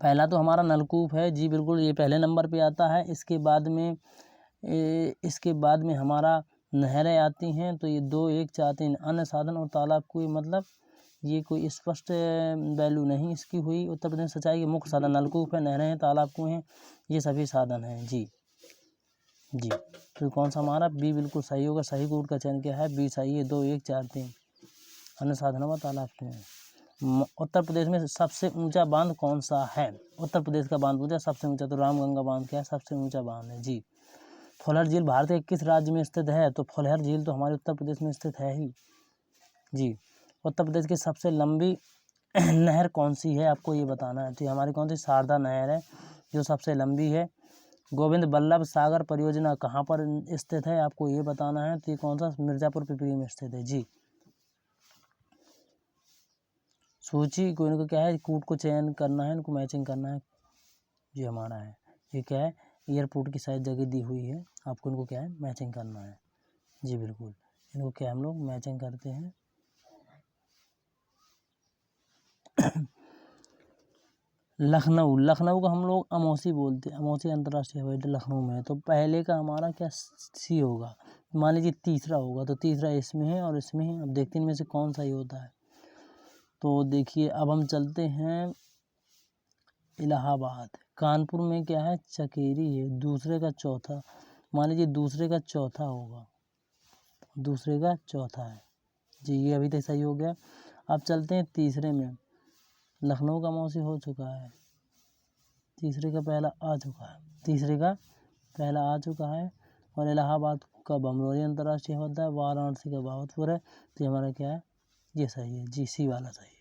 पहला तो हमारा नलकूप है जी बिल्कुल, ये पहले नंबर पे आता है। इसके बाद में हमारा नहरें आती हैं, तो ये 2, 1, 4, 3 अन्य साधन और तालाब कुएं, मतलब ये कोई स्पष्ट वैल्यू नहीं इसकी हुई। उत्तर प्रदेश सिंचाई के मुख्य साधन नलकूप है, नहरें हैं, तालाब कुएं हैं, ये सभी साधन हैं जी। तो कौन सा हमारा बी बिल्कुल सही होगा, सही रूट का चयन क्या है, बी सही है। 2, 1, 4, 3 अन्य साधनों व तालाब कुएं। उत्तर प्रदेश में सबसे ऊंचा बांध कौन सा है, उत्तर प्रदेश का बांध पूछा सबसे ऊंचा, तो रामगंगा बांध क्या है सबसे ऊंचा बांध है जी। फुलहर झील भारत के किस राज्य में स्थित है, तो फुलहर झील तो हमारे उत्तर प्रदेश में स्थित है ही जी। उत्तर प्रदेश की सबसे लंबी नहर कौन सी है, आपको ये बताना है, तो हमारी कौन सी शारदा नहर है जो सबसे लंबी है। गोविंद बल्लभ सागर परियोजना कहाँ पर स्थित है, आपको ये बताना है, तो ये कौन सा मिर्जापुर पिपरी में स्थित है जी। सूची को इनको क्या है कूट को चयन करना है, इनको मैचिंग करना है, ये हमारा है, ये क्या है एयरपोर्ट की शायद जगह दी हुई है, आपको इनको क्या है मैचिंग करना है जी बिल्कुल। इनको क्या हम लोग मैचिंग करते हैं। लखनऊ का हम लोग अमौसी बोलते हैं, अमौसी अंतर्राष्ट्रीय हवाई अड्डा लखनऊ में है, तो पहले का हमारा क्या सी होगा, मान लीजिए तीसरा होगा, तो तीसरा इसमें है और इसमें है, अब देखते हैं इनमें से कौन सा ही होता है। तो देखिए अब हम चलते हैं इलाहाबाद, कानपुर में क्या है चकेरी है, दूसरे का चौथा, मान लीजिए दूसरे का चौथा होगा, दूसरे का चौथा है जी, ये अभी तक सही हो गया। अब चलते हैं तीसरे में, लखनऊ का मौसी हो चुका है, तीसरे का पहला आ चुका है, तीसरे का पहला आ चुका है, और इलाहाबाद का बमरोली अंतर्राष्ट्रीय हवाई अड्डा, वाराणसी का बाबतपुर है, तो हमारा क्या है ये सही है जी, सी वाला सही है।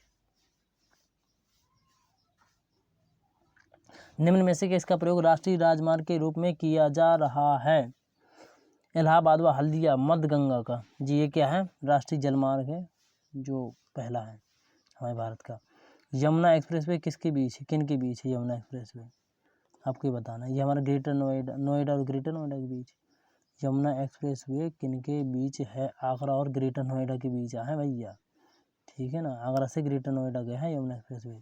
निम्न में से किसका प्रयोग राष्ट्रीय राजमार्ग के रूप में किया जा रहा है, इलाहाबाद व हल्दिया मध्य गंगा का जी, ये क्या है राष्ट्रीय जलमार्ग है जो पहला है हमारे भारत का। यमुना एक्सप्रेसवे किसके बीच है, किन के बीच है यमुना एक्सप्रेसवे, आपको ये बताना है, ये हमारा ग्रेटर नोएडा और ग्रेटर नोएडा के बीच यमुना एक्सप्रेसवे किन के बीच है, आगरा और ग्रेटर नोएडा के बीच है भैया, ठीक है ना, आगरा से ग्रेटर नोएडा गया है यमुना एक्सप्रेसवे,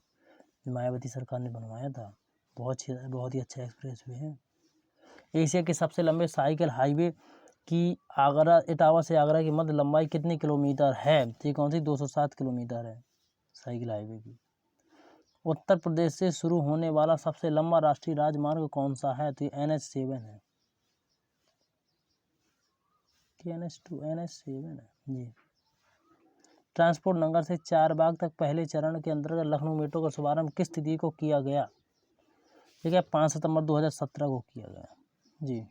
मायावती सरकार ने बनवाया था, बहुत ही अच्छा एक्सप्रेसवे है। एशिया के सबसे लंबे साइकिल हाईवे की आगरा इटावा से आगरा की मध्य लंबाई कितनी किलोमीटर है, तो ये कौन सी 207 किलोमीटर है साइकिल हाईवे की। उत्तर प्रदेश से शुरू होने वाला सबसे लंबा राष्ट्रीय राजमार्ग कौन सा है? तो NH7 है कि NH2? NH7 है जी। ट्रांसपोर्ट नगर से चारबाग तक पहले चरण के अंतर्गत लखनऊ मेट्रो का शुभारंभ किस तिथि को किया गया? ठीक है, 5 सितंबर 2017 को किया गया जी।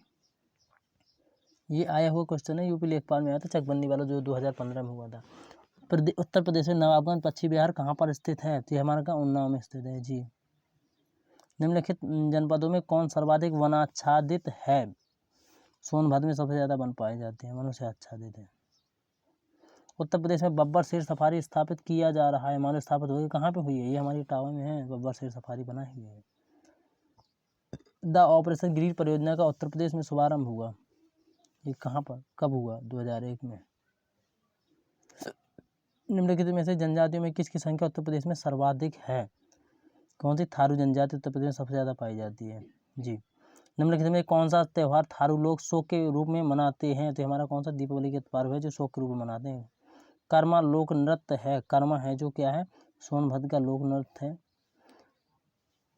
ये आया हुआ क्वेश्चन है, यूपी लेखपाल में आया था, चकबंदी वाला, जो 2015 में हुआ था। उत्तर प्रदेश में नवाबगंज पश्चिम बिहार कहाँ पर स्थित है? तो हमारा का उन्नाव में स्थित है जी। निम्नलिखित जनपदों में कौन सर्वाधिक वनाच्छादित है? सोनभद्र में सबसे ज्यादा वन पाए जाते हैं, वनों से आच्छादित है। उत्तर प्रदेश में बब्बर शेर सफारी स्थापित किया जा रहा है, मानो स्थापित हुई कहाँ पे हुई है? ये हमारी इटावा में है, बब्बर शेर सफारी बना ही है। द ऑपरेशन ग्रीन परियोजना का उत्तर प्रदेश में शुभारंभ हुआ, ये कहाँ पर कब हुआ? 2001 में। निम्नलिखित में से जनजातियों में किसकी संख्या उत्तर प्रदेश में सर्वाधिक है? कौन सी? थारू जनजाति उत्तर प्रदेश में सबसे ज्यादा पाई जाती है जी। निम्नलिखित में कौन सा त्यौहार थारू लोग शोक के रूप में मनाते हैं? तो हमारा कौन सा? दीपावली के पर्व है जो शोक के रूप में मनाते हैं। कर्मा लोक नृत्य है, कर्मा है जो क्या है? सोनभद्र का लोक नृत्य है।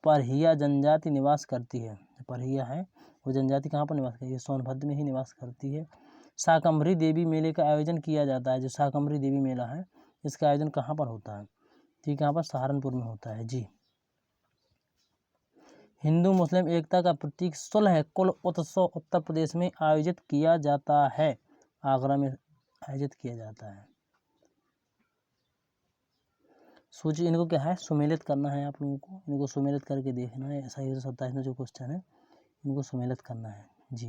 परहिया जनजाति निवास करती है, परहिया है वो जनजाति कहाँ पर निवास करती है? सोनभद्र में ही निवास करती है। शाकंभरी देवी मेले का आयोजन किया जाता है, जो शाकंभरी देवी मेला है इसका आयोजन कहाँ पर होता है? ठीक, यहाँ पर सहारनपुर में होता है जी। हिंदू मुस्लिम एकता का प्रतीक सुलह कुल उत्सव उत्तर प्रदेश में आयोजित किया जाता है, आगरा में आयोजित किया जाता है। सोचिए, इनको क्या है? सुमेलित करना है आप लोगों को, इनको सुमेलित करके देखना है। ऐसा ही 27 में जो क्वेश्चन है इनको सुमेलित करना है जी।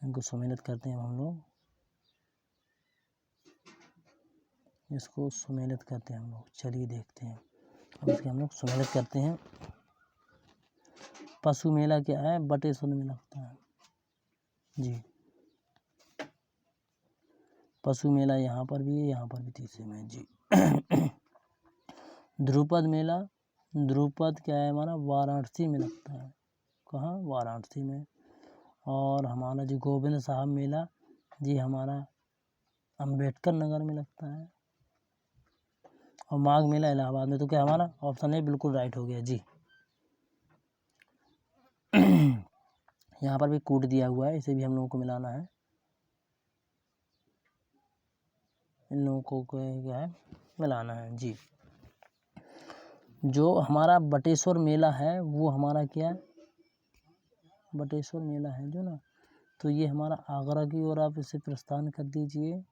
इनको सुमेलित करते हैं हम लोग, इसको सुमेलित करते हैं हम लोग। चलिए देखते हैं, अब इसके हम लोग सुमेलित करते हैं। पशु मेला क्या है? बटेश्वर में लगता है जी। पशु मेला यहाँ पर भी है, यहाँ पर भी तीसरे में जी। ध्रुपद मेला, ध्रुपद क्या है हमारा? वाराणसी में लगता है। कहाँ? वाराणसी में। और हमारा जो गोविंद साहब मेला जी हमारा अंबेडकर नगर में लगता है। और माघ मेला इलाहाबाद में। तो क्या हमारा ऑप्शन है बिल्कुल राइट हो गया जी। यहाँ पर भी कोड दिया हुआ है, इसे भी हम लोगों को मिलाना है। इन लोगों को क्या है? मिलाना है जी। जो हमारा बटेश्वर मेला है वो हमारा क्या? बटेश्वर मेला है जो ना, तो ये हमारा आगरा की ओर आप इसे प्रस्थान कर दीजिए।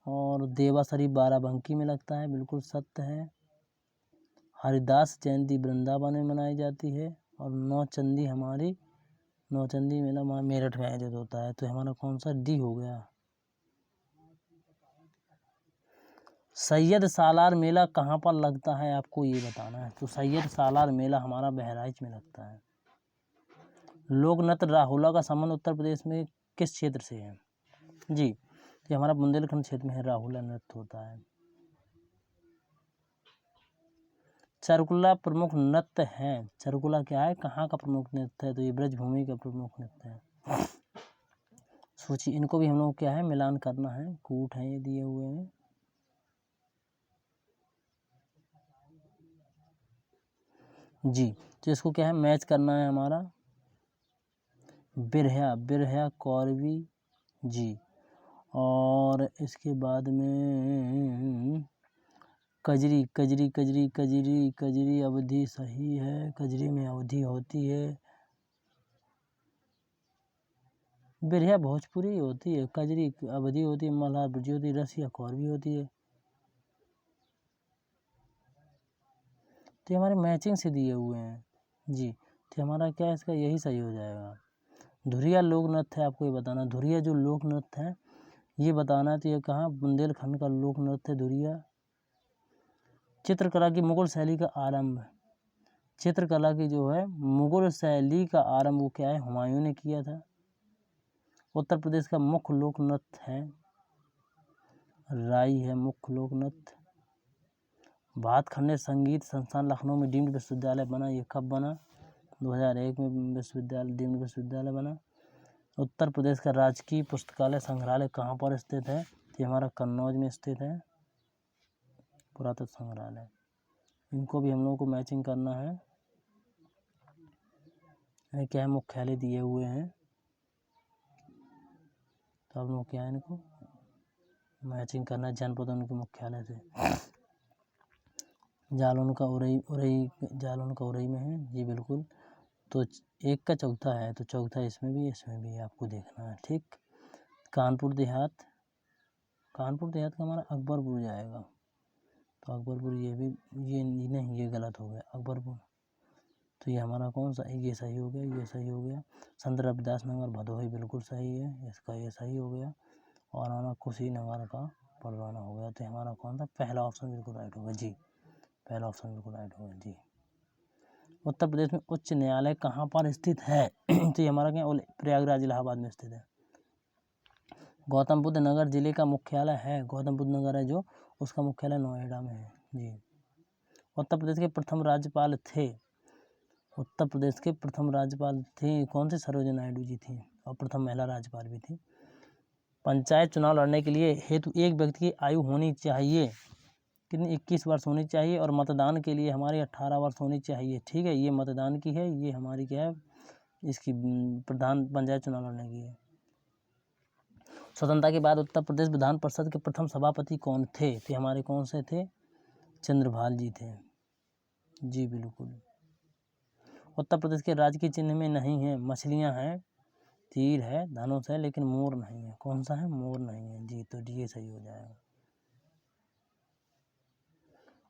और देवा शरीफ बाराबंकी में लगता है, बिल्कुल सत्य है। हरिदास जयंती वृंदावन में मनाई जाती है। और नौचंदी हमारी नौचंदी मेला हमारा मेरठ में आयोजित होता है। तो हमारा कौन सा? डी हो गया। सैयद सालार मेला कहाँ पर लगता है आपको ये बताना है। तो सैयद सालार मेला हमारा बहराइच में लगता है। लोक नृत्य राहुला का संबंध उत्तर प्रदेश में किस क्षेत्र से है जी? तो हमारा बुंदेलखंड क्षेत्र में है, राहुला नृत्य होता है। चरकुला प्रमुख नृत्य है, चरकुला क्या है? कहाँ का प्रमुख नृत्य है? तो ये ब्रजभूमि का प्रमुख नृत्य है। सोचिए, इनको भी हम लोग क्या है? मिलान करना है। कूट है ये दिए हुए हैं जी। तो इसको क्या है? मैच करना है हमारा। बिरहा, बिरहा कौरवी जी। और इसके बाद में कजरी, कजरी कजरी कजरी कजरी अवधि सही है, कजरी में अवधि होती है। बिरहा भोजपुरी होती है, कजरी अवधि होती है, मल्हार ब्रजी होती है, रसिया कौरवी होती है। तो हमारे मैचिंग से दिए हुए हैं जी। तो हमारा क्या है? इसका यही सही हो जाएगा। धुरिया लोक नृत्य है, आपको ये बताना। धुरिया जो लोक नृत्य है ये बताना है। तो ये कहाँ? बुंदेलखंड का लोक नृत्य है धुरिया। चित्रकला की मुगल शैली का आरंभ, चित्रकला की जो है मुगल शैली का आरंभ वो क्या है? हुमायूं ने किया था। उत्तर प्रदेश का मुख्य लोक नृत्य है राई है, मुख्य लोक नृत्य। भात खंडे संगीत संस्थान लखनऊ में डीम्ड विश्वविद्यालय बना, ये कब बना? 2001 में विश्वविद्यालय डीम्ड विश्वविद्यालय बना। उत्तर प्रदेश का राजकीय पुस्तकालय संग्रहालय कहाँ पर स्थित है? तो हमारा कन्नौज में स्थित है, पुरातत्व संग्रहालय। इनको भी हम लोगों को मैचिंग करना है। क्या है, मुख्यालय दिए हुए हैं, तो हम लोग क्या है इनको मैचिंग करना है जनपद उनके मुख्यालय से। जालौन का उरई में है जी बिल्कुल। तो एक का चौथा है, तो चौथा इसमें भी आपको देखना है, ठीक। कानपुर देहात का हमारा अकबरपुर जाएगा, तो अकबरपुर ये नहीं, ये गलत हो गया अकबरपुर। तो ये हमारा कौन सा, ये सही हो गया, ये सही हो गया। संत रविदास नगर भदोही बिल्कुल सही है, इसका ये सही हो गया। और हमारा कुशीनगर का परवाना हो गया। तो हमारा कौन सा, पहला ऑप्शन बिल्कुल राइट होगा जी, पहला ऑप्शन बिल्कुल राइट होगा जी। उत्तर प्रदेश में उच्च न्यायालय कहाँ पर स्थित है? तो ये हमारा क्या, प्रयागराज इलाहाबाद में स्थित है। गौतम बुद्ध नगर जिले का मुख्यालय है, गौतम बुद्ध नगर है जो, उसका मुख्यालय नोएडा में है जी। उत्तर प्रदेश के प्रथम राज्यपाल थे, उत्तर प्रदेश के प्रथम राज्यपाल थे कौन से, सरोजिनी नायडू जी थी, और प्रथम महिला राज्यपाल भी थी। पंचायत चुनाव लड़ने के लिए हेतु एक व्यक्ति की आयु होनी चाहिए कितनी, 21 वर्ष होनी चाहिए, और मतदान के लिए हमारी 18 वर्ष होनी चाहिए, ठीक है। ये मतदान की है, ये हमारी क्या है, इसकी प्रधान पंचायत चुनाव लड़ने की है। स्वतंत्रता के बाद उत्तर प्रदेश विधान परिषद के प्रथम सभापति कौन थे? तो हमारे कौन से थे, चंद्रभाल जी थे जी बिल्कुल। उत्तर प्रदेश के राज्य के चिन्ह में नहीं है, मछलियां हैं, तीर है, धनुष है, लेकिन मोर नहीं है। कौन सा है, मोर नहीं है जी, तो ये सही हो जाएगा।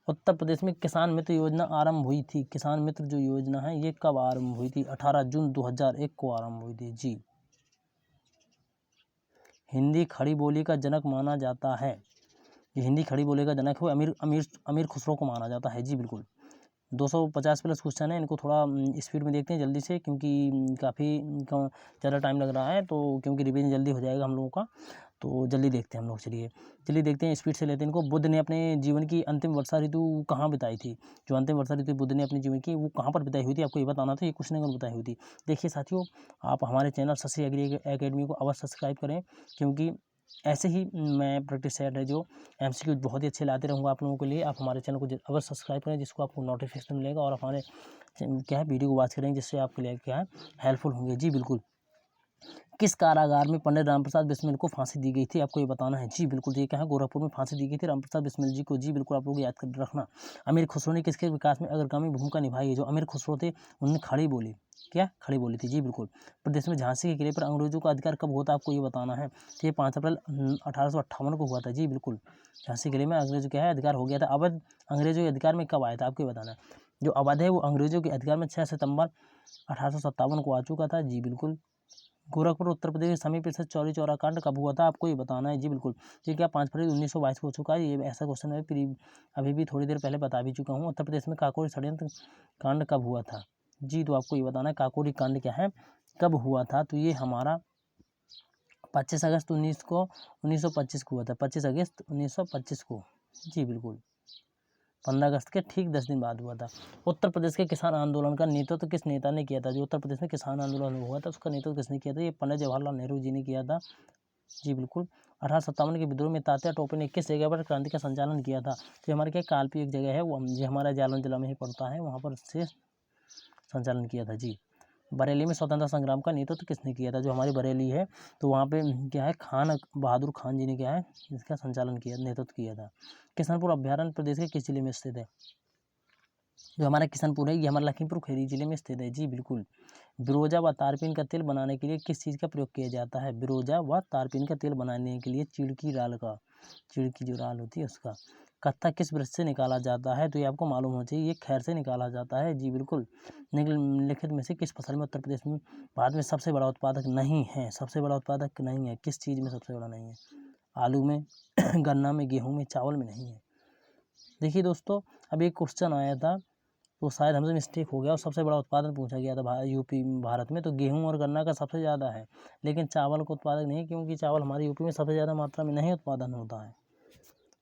उत्तर प्रदेश में किसान मित्र योजना आरंभ हुई थी, किसान मित्र जो योजना है ये कब आरंभ हुई थी? 18 जून 2001 को आरंभ हुई थी जी। हिंदी खड़ी बोली का जनक माना जाता है, ये हिंदी खड़ी बोली का जनक है अमीर खुसरो को माना जाता है जी बिल्कुल। 250 प्लस क्वेश्चन है, इनको थोड़ा स्पीड में देखते हैं जल्दी से, क्योंकि काफ़ी ज़्यादा टाइम लग रहा है, तो क्योंकि रिवीजन जल्दी हो जाएगा हम लोगों का, तो जल्दी देखते हैं हम लोग। चलिए देखते हैं, स्पीड से लेते हैं इनको। बुद्ध ने अपने जीवन की अंतिम वर्षा ऋतु कहाँ बिताई थी? जो अंतिम वर्षा ऋतु बुद्ध ने अपने जीवन की वो कहाँ पर बिताई हुई थी, आपको ये बताना था, ये क्वेश्चन अगर बताई हुई थी। देखिए साथियों, आप हमारे चैनल शशि एग्री एकेडमी को अवश्य सब्सक्राइब करें, क्योंकि ऐसे ही मैं प्रैक्टिस सेट है जो MCQ बहुत ही अच्छे लाते रहूँगा आप लोगों के लिए। आप हमारे चैनल को अवश्य सब्सक्राइब करें, जिसको आपको नोटिफिकेशन मिलेगा, और हमारे क्या है वीडियो को वॉच करेंगे, जिससे आपके लिए क्या है हेल्पफुल होंगे जी बिल्कुल। किस कारागार में पंडित रामप्रसाद बिस्मिल को फांसी दी गई थी, आपको ये बताना है जी बिल्कुल। ये क्या है, गोरखपुर में फांसी दी गई थी रामप्रसाद बिस्मिल जी को जी बिल्कुल, आप लोग याद कर रखना। अमीर खुसरो ने किसके विकास में अग्रगामी भूमिका निभाई है? जो अमीर खुसरो थे उन्होंने खड़ी बोली, क्या खड़ी बोली थी जी बिल्कुल। प्रदेश में झांसी के किले पर अंग्रेजों का अधिकार कब हुआ था, आपको ये बताना है। तो ये 5 अप्रैल 1858 को हुआ था जी बिल्कुल। झांसी किले में अंग्रेजों क्या है अधिकार हो गया था। अवध अंग्रेजों के अधिकार में कब आया था, आपको ये बताना है। जो अवध है वो अंग्रेजों के अधिकार में 6 सितंबर 1857 को आ चुका था जी बिल्कुल। गोरखपुर उत्तर प्रदेश के समीप स्थित चौरी चौरा कांड कब हुआ था, आपको ये बताना है जी बिल्कुल। ये क्या 5 फरवरी 1922 को हो चुका है, ये ऐसा क्वेश्चन मैं अभी भी थोड़ी देर पहले बता भी चुका हूँ। उत्तर प्रदेश में काकोरी षड्यंत्र कांड कब हुआ था जी, तो आपको ये बताना है काकोरी कांड क्या है, कब हुआ था। तो ये हमारा 25 अगस्त 1925 को हुआ था, 25 अगस्त 1925 को जी बिल्कुल। 15 अगस्त के ठीक 10 दिन बाद हुआ था। उत्तर प्रदेश के किसान आंदोलन का नेतृत्व किस नेता ने किया था? जो उत्तर प्रदेश में किसान आंदोलन हुआ था उसका नेतृत्व किसने किया था? ये पंडित जवाहरलाल नेहरू जी ने किया था जी बिल्कुल। 1857 के विद्रोह में तात्या टोपे ने किस जगह पर क्रांति का संचालन किया था? तो हमारे क्या कालपी एक जगह है, वो ये हमारा जालौन जिला में ही पड़ता है, वहाँ पर से संचालन किया था जी। बरेली में स्वतंत्रता संग्राम का नेतृत्व किसने किया था? जो हमारी बरेली है, तो वहाँ पे क्या है, खान बहादुर खान जी ने क्या है इसका संचालन किया, नेतृत्व किया था। किशनपुर अभ्यारण्य प्रदेश के किस जिले में स्थित है? जो हमारा किशनपुर है ये हमारा लखीमपुर खीरी जिले में स्थित है जी बिल्कुल। बिरोजा व तारपीन का तेल बनाने के लिए किस चीज़ का प्रयोग किया जाता है? बिरोजा व तारपीन का तेल बनाने के लिए चिड़ की जो राल होती है उसका। कत्था किस वृक्ष से निकाला जाता है? तो ये आपको मालूम होना चाहिए, ये खैर से निकाला जाता है जी बिल्कुल। निम्नलिखित में से किस फसल में उत्तर प्रदेश में भारत में सबसे बड़ा उत्पादक नहीं है? सबसे बड़ा उत्पादक नहीं है, किस चीज़ में सबसे बड़ा नहीं है? आलू में, गन्ना में, गेहूँ में, चावल में नहीं है। देखिए दोस्तों, अब एक क्वेश्चन आया था तो शायद हमसे मिस्टेक हो गया, और सबसे बड़ा उत्पादन पूछा गया था यूपी भारत में, तो गेहूं और गन्ना का सबसे ज़्यादा है, लेकिन चावल का उत्पादक नहीं, क्योंकि चावल हमारे यूपी में सबसे ज़्यादा मात्रा में नहीं उत्पादन होता है।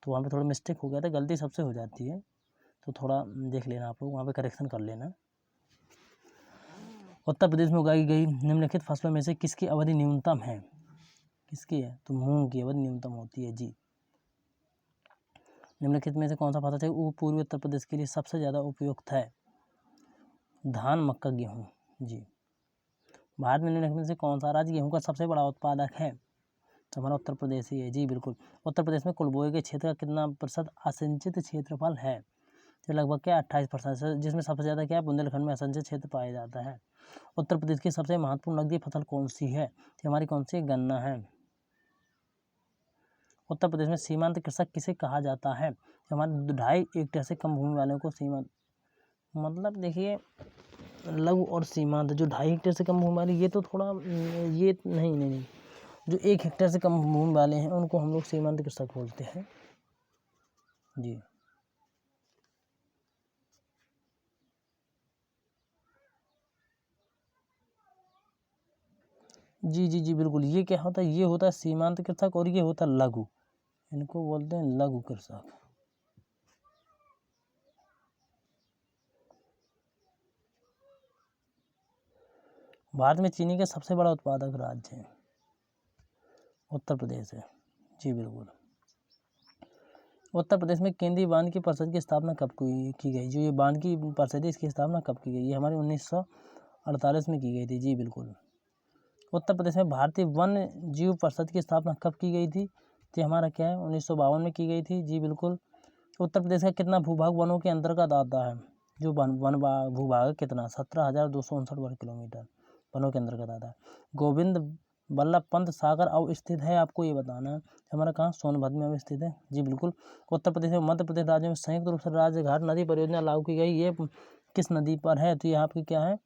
तो वहाँ पे थोड़ा मिस्टेक हो गया था, गलती सबसे हो जाती है, तो थोड़ा देख लेना आप लोग, वहाँ पे करेक्शन कर लेना। उत्तर प्रदेश में उगाई गई निम्नलिखित फसलों में से किसकी अवधि न्यूनतम है? किसकी है? तो मूंग की अवधि न्यूनतम होती है जी। निम्नलिखित में से कौन सा फसल है पूर्वी उत्तर प्रदेश के लिए सबसे ज़्यादा उपयुक्त है? धान, मक्का, गेहूँ। जी। भारत में निम्नलिखित में से कौन सा राज्य गेहूँ का सबसे बड़ा उत्पादक है? तो हमारा उत्तर प्रदेश ही है। जी बिल्कुल। उत्तर प्रदेश में कुल बोए के क्षेत्र का कितना प्रतिशत असिंचित क्षेत्रफल है? तो लगभग क्या 28%, जिसमें सबसे ज़्यादा क्या बुंदेलखंड में असिंचित क्षेत्र पाया जाता है। उत्तर प्रदेश की सबसे महत्वपूर्ण नकदी फसल कौन सी है? तो हमारी कौन सी गन्ना है। उत्तर प्रदेश में सीमांत कृषक किसे कहा जाता है? तो हमारे 2.5 हेक्टेयर से कम भूमि वालों को सीमांत, मतलब देखिए लघु और सीमांत, जो 2.5 हेक्टेयर से कम भूमि वाले, ये तो थोड़ा ये नहीं, जो 1 हेक्टेयर से कम भूमि वाले हैं उनको हम लोग सीमांत कृषक बोलते हैं। जी। जी बिल्कुल। ये क्या होता है? ये होता है सीमांत कृषक और ये होता है लघु, इनको बोलते हैं लघु कृषक। भारत में चीनी का सबसे बड़ा उत्पादक राज्य है? उत्तर प्रदेश है। जी बिल्कुल। उत्तर प्रदेश में केंद्रीय बांध की परिषद की स्थापना कब की गई? जो ये बांध की परिषद है इसकी स्थापना कब की गई? ये हमारे 1948 में की गई थी। जी बिल्कुल। उत्तर प्रदेश में भारतीय वन्य जीव परिषद की स्थापना कब की गई थी? तो हमारा क्या है 1952 में की गई थी। जी बिल्कुल। उत्तर प्रदेश का कितना भूभाग वनों के अंतर्गत आता है? जो वन भूभाग है कितना? 17,259 वर्ग किलोमीटर वनों के अंतर्गत आता है। गोविंद बल्लभ पंत सागर अवस्थित है, आपको ये बताना है। हमारा कहाँ? सोनभद्र में अवस्थित है। जी बिल्कुल। उत्तर प्रदेश में मध्य प्रदेश राज्य में संयुक्त रूप से राज्य घाट नदी परियोजना लागू की गई, ये किस नदी पर है? तो ये आपकी क्या है?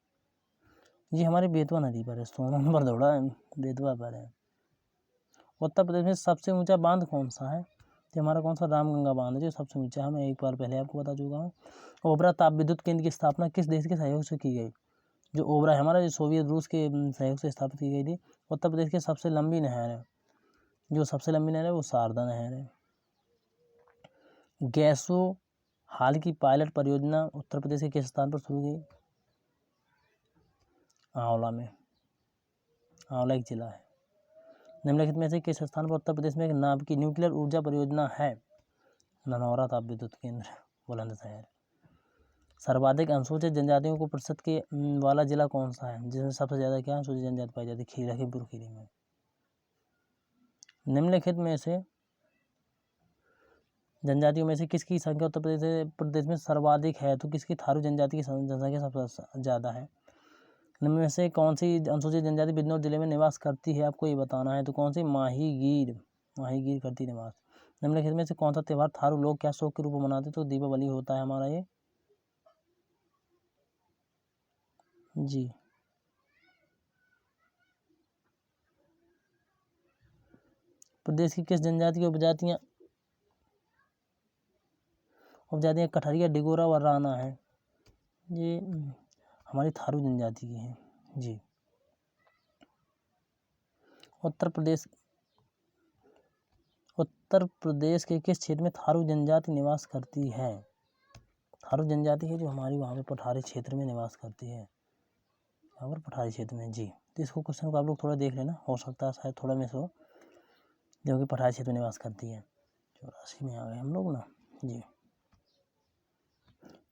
ये हमारी बेतवा नदी पर है। सोनम भदौड़ा बेतवा पर है। उत्तर प्रदेश में सबसे ऊंचा बांध कौन सा है? तो हमारा कौन सा? रामगंगा बांध है जो सबसे ऊंचा है। मैं एक बार पहले आपको बता चुका हूँ। ओबरा ताप विद्युत केंद्र की स्थापना किस देश के सहयोग से की गई? जो ओबरा है हमारा, जो सोवियत रूस के सहयोग से स्थापित की गई थी। उत्तर प्रदेश की सबसे लंबी नहर है, जो सबसे लंबी नहर है वो शारदा नहर है। गैसो हाल की पायलट परियोजना उत्तर प्रदेश के किस स्थान पर शुरू की? आंवला में। आंवला एक जिला है। निम्नलिखित में से किस स्थान पर उत्तर प्रदेश में एक नाभ की न्यूक्लियर ऊर्जा परियोजना है? ननौरा ताप विद्युत केंद्र, बुलंदशहर। सर्वाधिक अनुसूचित जनजातियों को प्रतिशत के वाला जिला कौन सा है? जिसमें सबसे ज्यादा क्या अनुसूचित जनजाति पाई जाती है? लखीमपुर खीरी में। निम्नलिखित में से जनजातियों में से किसकी संख्या उत्तर प्रदेश में सर्वाधिक है? तो किसकी? थारू जनजाति की जनसंख्या सबसे ज्यादा है। निम्न में से कौन सी अनुसूचित जनजाति बिजनौर जिले में निवास करती है? आपको ये बताना है। तो कौन सी? माहीगीर करती निवास। निम्नलिखित में से कौन सा त्यौहार थारू लोग क्या शौक के रूप में मनाते? तो दीपावली होता है हमारा ये। जी। प्रदेश की किस जनजाति की उपजातियां कठरिया, डिगोरा और राणा है? ये हमारी थारू जनजाति की है। जी। उत्तर प्रदेश के किस क्षेत्र में थारू जनजाति निवास करती है? थारू जनजाति है जो हमारी वहाँ पे पठारी क्षेत्र में निवास करती है, यहाँ पर पठारी क्षेत्र में। जी। तो इसको क्वेश्चन को आप लोग थोड़ा देख लेना, हो सकता है शायद थोड़ा मिस हो, जो कि पठारी क्षेत्र में निवास करती है। 84 में आ गए हम लोग ना। जी।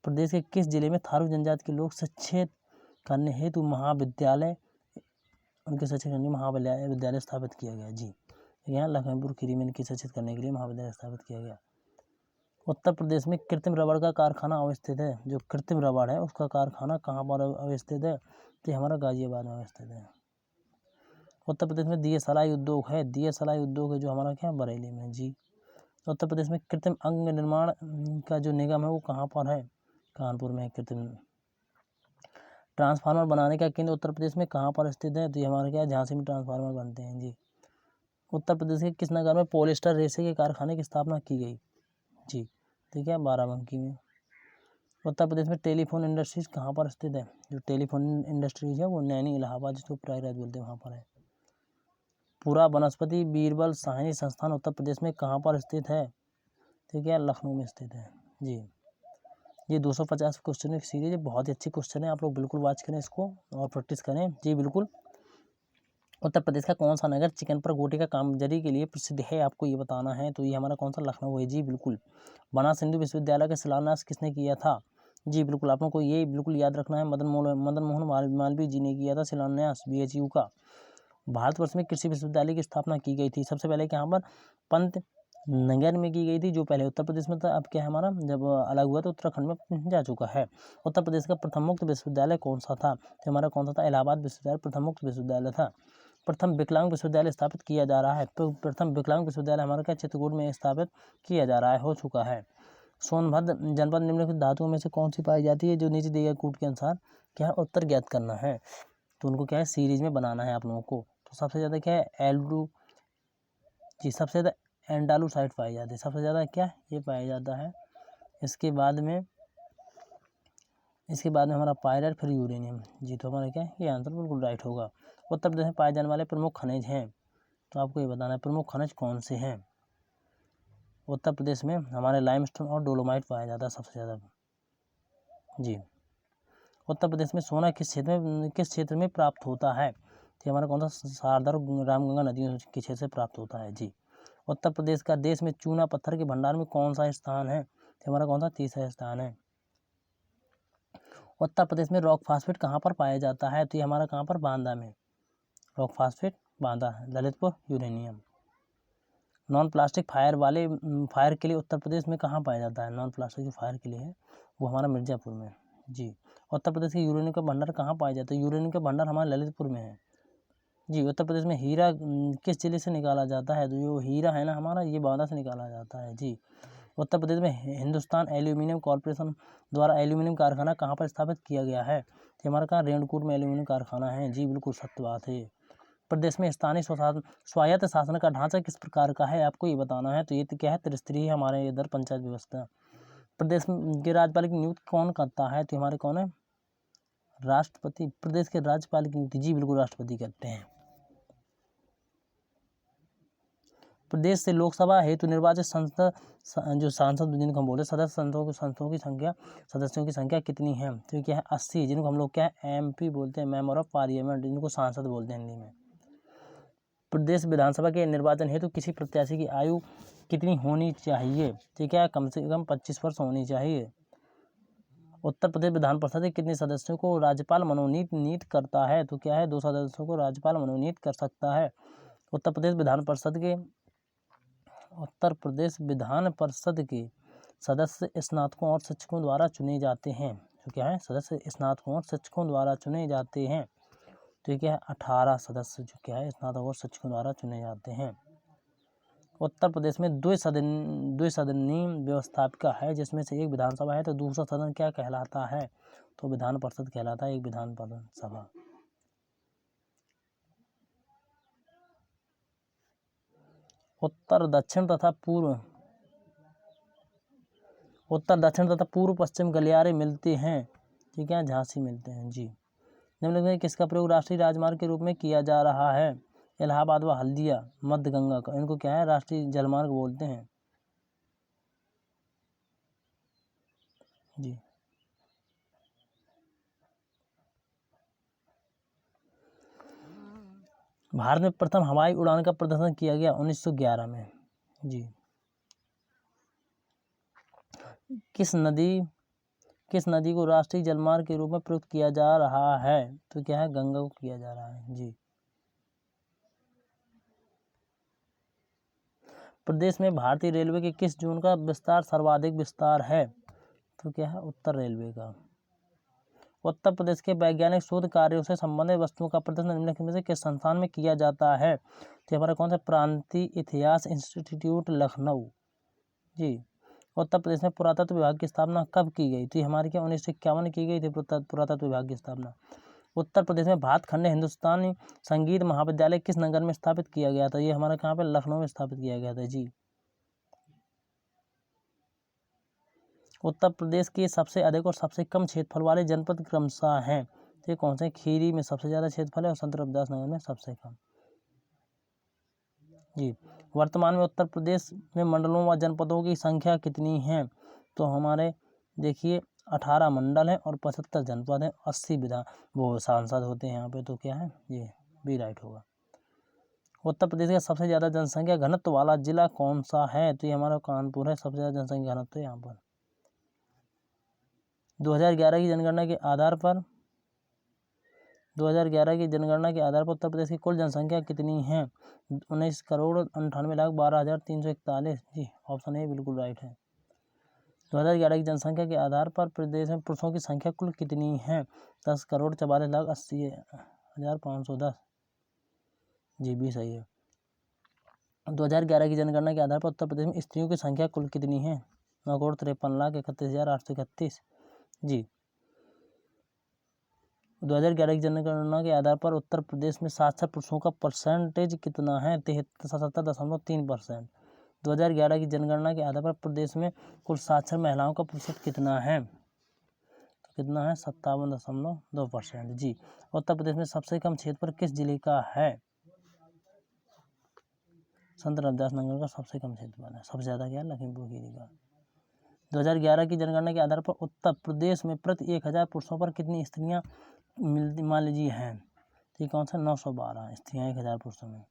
प्रदेश के किस जिले में थारू जनजाति के लोग शिक्षित करने हेतु महाविद्यालय स्थापित किया गया? जी। यहाँ लखीमपुर खीरी में इनकी शिक्षित करने के लिए महाविद्यालय स्थापित किया गया। उत्तर प्रदेश में कृत्रिम रबड़ का कारखाना अवस्थित है। जो कृत्रिम रबड़ है उसका कारखाना कहाँ पर अवस्थित है? तो हमारा गाजियाबाद में अवस्थित है। उत्तर प्रदेश में दिए सलाई उद्योग है। दिए सलाई उद्योग है जो हमारा क्या? बरेली में। जी। उत्तर प्रदेश में कृत्रिम अंग निर्माण का जो निगम है वो कहाँ पर है? कानपुर में। कृत्रिम ट्रांसफार्मर बनाने का केंद्र उत्तर प्रदेश में कहाँ पर स्थित है? तो ये हमारे क्या? झांसी में ट्रांसफार्मर बनते हैं। जी। उत्तर प्रदेश के किस नगर में पॉलिस्टर रेशे के कारखाने की स्थापना की गई? जी। ठीक है, बाराबंकी में। उत्तर प्रदेश में टेलीफोन इंडस्ट्रीज कहाँ पर स्थित है? जो टेलीफोन इंडस्ट्रीज है वो नैनी इलाहाबाद, जिसको प्रयागराज बोलते हैं, वहाँ पर है। पूरा वनस्पति बीरबल साहनी संस्थान उत्तर प्रदेश में कहाँ पर स्थित है? ठीक है, लखनऊ में स्थित है। जी। ये 250 क्वेश्चन की सीरीज है, बहुत ही अच्छी क्वेश्चन है, आप लोग बिल्कुल वॉच करें इसको और प्रैक्टिस करें। जी बिल्कुल। उत्तर प्रदेश का कौन सा नगर चिकन पर गोटी का कामजरी के लिए प्रसिद्ध है, आपको ये बताना है। तो ये हमारा कौन सा, लखनऊ है जी बिल्कुल। बनारस हिंदू विश्वविद्यालय का शिलान्यास किसने किया था, जी बिल्कुल, आप लोगों को ये बिल्कुल याद रखना है, मदन मोहन मालवीय जी ने किया था शिलान्यास BHU का। भारतवर्ष में कृषि विश्वविद्यालय की स्थापना की गई थी सबसे पहले यहाँ पर पंत नगर में की गई थी, जो पहले उत्तर प्रदेश में था, अब क्या है हमारा, जब अलग हुआ तो उत्तराखंड में जा चुका है। उत्तर प्रदेश का प्रथम मुक्त विश्वविद्यालय कौन सा था, तो हमारा कौन सा था, इलाहाबाद विश्वविद्यालय प्रथम मुक्त विश्वविद्यालय था। प्रथम विकलांग विश्वविद्यालय स्थापित किया जा रहा है, तो प्रथम विकलांग विश्वविद्यालय हमारा क्या चित्रकूट में स्थापित किया जा रहा है, हो चुका है। सोनभद्र जनपद निम्नलिखित धातुओं में से कौन सी पाई जाती है, जो नीचे दिए गए कूट के अनुसार क्या है, उत्तर ज्ञात करना है। तो उनको क्या है, सीरीज में बनाना है आप लोगों को। तो सबसे ज़्यादा क्या है, एल्डू जी, सबसे ज़्यादा एंडालूसाइड पाई जाती है, सबसे ज़्यादा क्या ये पाया जाता है। इसके बाद में हमारा पायराइट, फिर यूरेनियम जी। तो हमारा क्या है, ये आंसर बिल्कुल राइट होगा। उत्तर प्रदेश में पाए जाने वाले प्रमुख खनिज हैं, तो आपको ये बताना है प्रमुख खनिज कौन से हैं। उत्तर प्रदेश में हमारे लाइमस्टोन और डोलोमाइट पाया जाता है सबसे ज़्यादा जी। उत्तर प्रदेश में सोना किस क्षेत्र में प्राप्त होता है, तो हमारा कौन सा, शारदा और रामगंगा नदियों के क्षेत्र से प्राप्त होता है जी। उत्तर प्रदेश का देश में चूना पत्थर के भंडार में कौन सा स्थान है, तो हमारा कौन सा, तीसरा स्थान है। उत्तर प्रदेश में रॉक फास्फेट कहाँ पर पाया जाता है, तो ये हमारा कहाँ पर, बांदा में। Rock phosphate Banda, Lalitpur uranium. Non plastic fire के लिए उत्तर प्रदेश में कहाँ पाया जाता है, नॉन प्लास्टिक जो फायर के लिए है वो हमारा मिर्जापुर में जी। उत्तर प्रदेश के यूरेनियम का भंडार कहाँ पाया जाता है, यूरेनियम का भंडार हमारे ललितपुर में है जी। उत्तर प्रदेश में हीरा किस जिले से निकाला जाता है, तो जो हीरा है ना हमारा, ये बांदा से निकाला जाता है जी। उत्तर प्रदेश में हिंदुस्तान एल्यूमिनियम कॉर्पोरेशन द्वारा एल्यूमिनियम कारखाना कहाँ पर स्थापित किया गया है, तो हमारा कहाँ, रेणुकूट में एल्यूमिनियम कारखाना है जी, बिल्कुल सत्य बात है। प्रदेश में स्थानीय स्वायत्त शासन का ढांचा किस प्रकार का है, आपको ये बताना है। तो ये क्या है, त्रिस्तरीय है हमारे इधर पंचायत व्यवस्था। प्रदेश के राज्यपाल की नियुक्ति कौन करता है, तो हमारे कौन है, राष्ट्रपति। प्रदेश के राज्यपाल की नियुक्ति जी बिल्कुल राष्ट्रपति करते हैं। प्रदेश से लोकसभा हेतु निर्वाचित संसद जो सांसद जिनको हम बोलते हैं सदस्यों की संख्या कितनी है, तो क्या है 80, जिनको हम लोग क्या है MP बोलते हैं, मेंबर ऑफ पार्लियामेंट, जिनको सांसद बोलते हैं हिंदी में। प्रदेश विधानसभा के निर्वाचन हेतु किसी प्रत्याशी की आयु कितनी होनी चाहिए, तो क्या है कम से कम 25 वर्ष होनी चाहिए। उत्तर प्रदेश विधान परिषद के कितने सदस्यों को राज्यपाल मनोनीत करता है, तो क्या है 2 सदस्यों को राज्यपाल मनोनीत कर सकता है। उत्तर प्रदेश विधान परिषद के सदस्य स्नातकों और शिक्षकों द्वारा चुने जाते हैं, तो क्या है सदस्य स्नातकों और शिक्षकों द्वारा चुने जाते हैं, तो ये क्या है 18 सदस्य जो क्या है स्नातक और शिक्षकों द्वारा चुने जाते हैं। उत्तर प्रदेश में द्विसदनीय व्यवस्थापिका है, जिसमें से एक विधानसभा है, तो दूसरा सदन क्या कहलाता है, तो विधान परिषद कहलाता है, एक विधान सभा। उत्तर दक्षिण तथा पूर्व पश्चिम गलियारे मिलते हैं, ठीक है, झांसी मिलते हैं जी। निम्नलिखित में किसका प्रयोग राष्ट्रीय राजमार्ग के रूप में किया जा रहा है, इलाहाबाद व हल्दिया मध्य गंगा का, इनको क्या है राष्ट्रीय जलमार्ग बोलते हैं जी। भारत में प्रथम हवाई उड़ान का प्रदर्शन किया गया 1911 में जी। किस नदी को राष्ट्रीय जलमार्ग के रूप में प्रयुक्त किया जा रहा है, तो क्या है गंगा को किया जा रहा है जी। प्रदेश में भारतीय रेलवे के किस जोन का विस्तार सर्वाधिक विस्तार है, तो क्या है उत्तर रेलवे का। उत्तर प्रदेश के वैज्ञानिक शोध कार्यों से संबंधित वस्तुओं का प्रदर्शन निम्नलिखित में से किस संस्थान में किया जाता है, तो हमारा कौन सा, प्रांतीय इतिहास इंस्टीट्यूट लखनऊ जी। उत्तर प्रदेश में पुरातत्व विभाग की स्थापना कब की गई, तो हमारी क्या 1951 की गई थी पुरातत्व विभाग की स्थापना। उत्तर प्रदेश में भातखंडे हिंदुस्तानी संगीत महाविद्यालय किस नगर में स्थापित किया गया था, ये हमारा कहाँ पे, लखनऊ में स्थापित किया गया था जी। उत्तर प्रदेश के सबसे अधिक और सबसे कम क्षेत्रफल वाले जनपद क्रमशः हैं, तो ये कौन से, खीरी में सबसे ज़्यादा क्षेत्रफल है और संत रविदास नगर में सबसे कम जी। वर्तमान में उत्तर प्रदेश में मंडलों व जनपदों की संख्या कितनी है, तो हमारे देखिए 18 मंडल हैं और 75 जनपद हैं, 80 सांसद होते हैं यहाँ पे, तो क्या है ये भी राइट होगा। उत्तर प्रदेश का सबसे ज़्यादा जनसंख्या घनत्व वाला जिला कौन सा है? तो ये हमारा कानपुर है, सबसे ज़्यादा जनसंख्या घनत्व यहाँ पर। 2011 की जनगणना के आधार पर 2011 की जनगणना के आधार पर उत्तर प्रदेश की कुल जनसंख्या कितनी है? 19,98,12,341। जी, ऑप्शन ए बिल्कुल राइट है। 2011 की जनसंख्या के आधार पर प्रदेश में पुरुषों की संख्या कुल कितनी है? 10,44,80,510। जी भी सही है। 2011 की जनगणना के आधार पर उत्तर प्रदेश में स्त्रियों की संख्या कुल कितनी है? 9,53,31,831। जी, 2011 की जनगणना के आधार पर उत्तर प्रदेश में साक्षर पुरुषों का परसेंटेज कितना है? 77.3%। 2011 की जनगणना के आधार पर प्रदेश में कुल साक्षर महिलाओं का प्रतिशत कितना है? तो कितना है? 57.2%। जी, उत्तर प्रदेश में सबसे कम क्षेत्रफल किस जिले का है? संत रविदास नगर का सबसे कम क्षेत्रफल है। सबसे ज़्यादा क्या है? लखीमपुर खीरी का। 2011 की जनगणना के आधार पर उत्तर प्रदेश में प्रति 1000 पुरुषों पर कितनी स्त्रियां मान लीजिए हैं? तो कौन सा? 912 स्त्रियां 1000 पुरुषों में।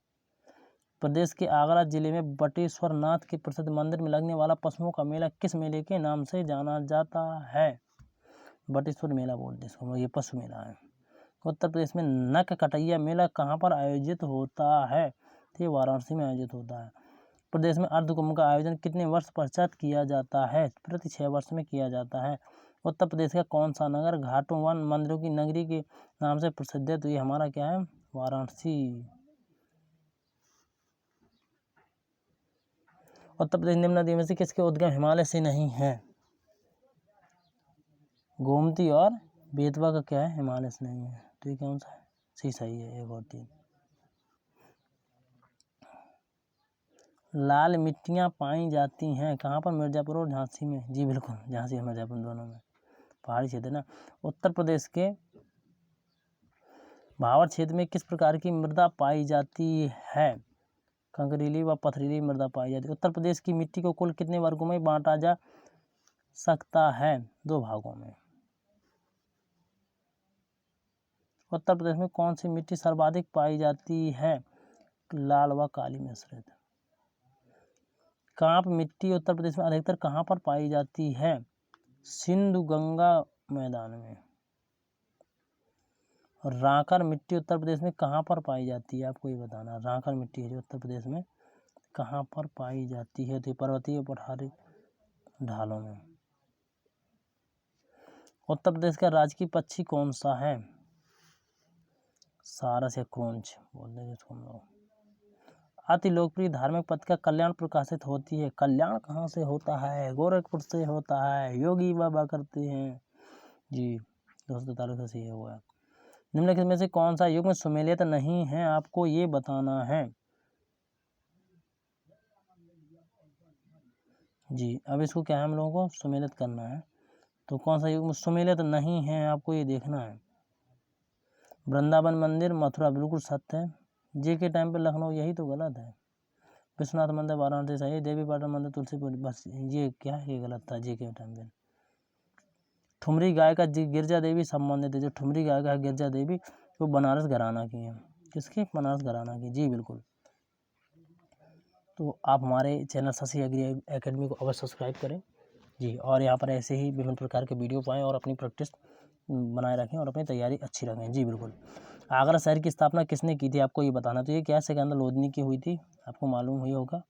प्रदेश के आगरा जिले में बटेश्वर नाथ के प्रसिद्ध मंदिर में लगने वाला पशुओं का मेला किस मेले के नाम से जाना जाता है? बटेश्वर मेला बोलते इसको, ये पशु मेला है। उत्तर प्रदेश में नक कटैया मेला कहाँ पर आयोजित होता है? तो ये वाराणसी में आयोजित होता है। प्रदेश में अर्धकुंभ का आयोजन कितने वर्ष पश्चात किया जाता है? प्रति 6 वर्ष में किया जाता है। उत्तर प्रदेश का कौन सा नगर घाटों वन मंदिरों की नगरी के नाम से प्रसिद्ध है? तो ये हमारा क्या है? वाराणसी। उत्तर प्रदेश निम्न नदियों में से किसके उद्गम हिमालय से नहीं है? गोमती और बेतवा का क्या है? हिमालय से नहीं है। तो ये कौन सा है? सही है, 1 और 3। लाल मिट्टियाँ पाई जाती हैं कहाँ पर? मिर्जापुर और झांसी में। जी बिल्कुल, झांसी और मिर्जापुर दोनों में, पहाड़ी क्षेत्र ना। उत्तर प्रदेश के भावर क्षेत्र में किस प्रकार की मृदा पाई जाती है? कंकरीली व पथरीली मृदा पाई जाती है। उत्तर प्रदेश की मिट्टी को कुल कितने वर्गों में बांटा जा सकता है? 2 भागों में। उत्तर प्रदेश में कौन सी मिट्टी सर्वाधिक पाई जाती है? लाल व काली मिश्रित। कांप मिट्टी उत्तर प्रदेश में अधिकतर कहाँ पर पाई जाती है? सिंधु गंगा मैदान में। और रांकर मिट्टी उत्तर प्रदेश में कहाँ पर पाई जाती है? आपको ये बताना। रांकर मिट्टी है जो उत्तर प्रदेश में कहाँ पर पाई जाती है? तो पर्वतीय पठारी ढालों में। उत्तर प्रदेश का राजकीय पक्षी कौन सा है? सारस या क्रोंच बोलते हैं जिसको हम लोग। अति लोकप्रिय धार्मिक पत्रिका कल्याण प्रकाशित होती है। कल्याण कहाँ से होता है? गोरखपुर से होता है। योगी बाबा करते हैं। जी, 243 का सही हुआ है। निम्नलिखित में से कौन सा युग्म सुमेलित नहीं है? आपको ये बताना है। जी, अब इसको क्या है? हम लोगों को सुमेलित करना है। तो कौन सा युग्म सुमेलित नहीं है? आपको ये देखना है। वृंदावन मंदिर मथुरा बिल्कुल सत्य है। जी के टाइम पे लखनऊ, यही तो गलत है। विश्वनाथ मंदिर वाराणसी सही। देवी पाटन मंदिर तुलसीपुर, बस ये क्या है? ये गलत था जी के टाइम पे। ठुमरी गाय का गिरजा देवी संबंधित है। जो ठुमरी गाय का गिरजा देवी वो बनारस घराना की है। किसकी? बनारस घराना की। जी बिल्कुल। तो आप हमारे चैनल शशि एग्री एकेडमी को अवश्य सब्सक्राइब करें जी, और यहाँ पर ऐसे ही विभिन्न प्रकार के वीडियो पाएँ और अपनी प्रैक्टिस बनाए रखें और अपनी तैयारी अच्छी रखें। जी बिल्कुल। आगरा शहर की स्थापना किसने की थी? आपको ये बताना। तो ये क्या? सिकंदर लोधी की हुई थी। आपको मालूम हुई होगा,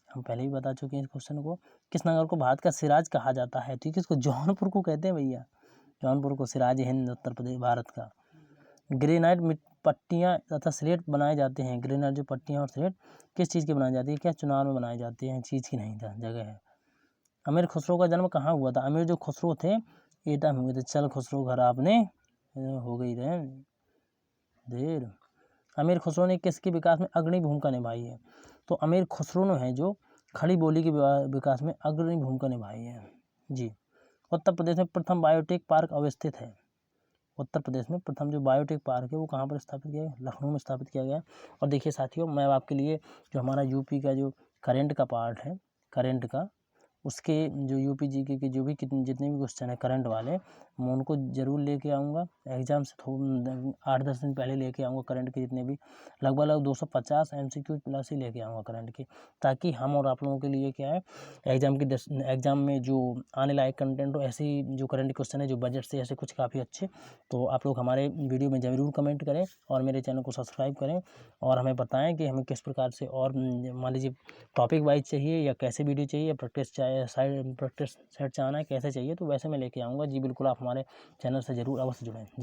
हम पहले ही बता चुके हैं इस क्वेश्चन को। किस नगर को भारत का सिराज कहा जाता है? ठीक है, इसको जौनपुर को कहते हैं भैया। जौनपुर को सिराज हिंद उत्तर प्रदेश भारत का। ग्रेनाइट पट्टियाँ तथा स्लेट बनाए जाते हैं। ग्रेनाइट जो पट्टियाँ और स्लेट किस चीज़ की बनाई जाती है? क्या चुनाव में बनाए जाते हैं? चीज़ की नहीं था, जगह है। अमीर खुसरो का जन्म कहाँ हुआ था? अमीर जो खुसरो थे एटा में हुए थे। चल खुसरो घर आपने हो गई रहे देर। अमीर खुसरो ने किसके विकास में अग्रणी भूमिका निभाई है? तो अमीर खुसरो ने है जो खड़ी बोली के विकास में अग्रणी भूमिका निभाई है। जी। उत्तर प्रदेश में प्रथम बायोटेक पार्क अवस्थित है। उत्तर प्रदेश में प्रथम जो बायोटेक पार्क है वो कहाँ पर स्थापित किया गया? लखनऊ में स्थापित किया गया। और देखिए साथियों, मैं आपके लिए जो हमारा यूपी का जो करेंट का पार्ट है, करेंट का, उसके जो यूपी जीके के जो भी जितने भी क्वेश्चन है करंट वाले, मैं उनको ज़रूर लेके आऊँगा। एग्ज़ाम से 8-10 दिन पहले लेके आऊँगा करंट के जितने भी, लगभग 250 MCQ प्लस ही लेके आऊँगा करंट के, ताकि हम और आप लोगों के लिए क्या है, एग्ज़ाम में जो आने लायक कंटेंट हो, ऐसे ही जो करंट क्वेश्चन है जो बजट से ऐसे कुछ काफ़ी अच्छे, तो आप लोग हमारे वीडियो में ज़रूर कमेंट करें और मेरे चैनल को सब्सक्राइब करें और हमें बताएं कि हमें किस प्रकार से और मान लीजिए टॉपिक वाइज चाहिए या कैसे वीडियो चाहिए, प्रैक्टिस सेट चाहना है कैसे चाहिए, तो वैसे मैं लेके आऊँगा जी। बिल्कुल आप हमारे चैनल से ज़रूर अवश्य जुड़ें जी।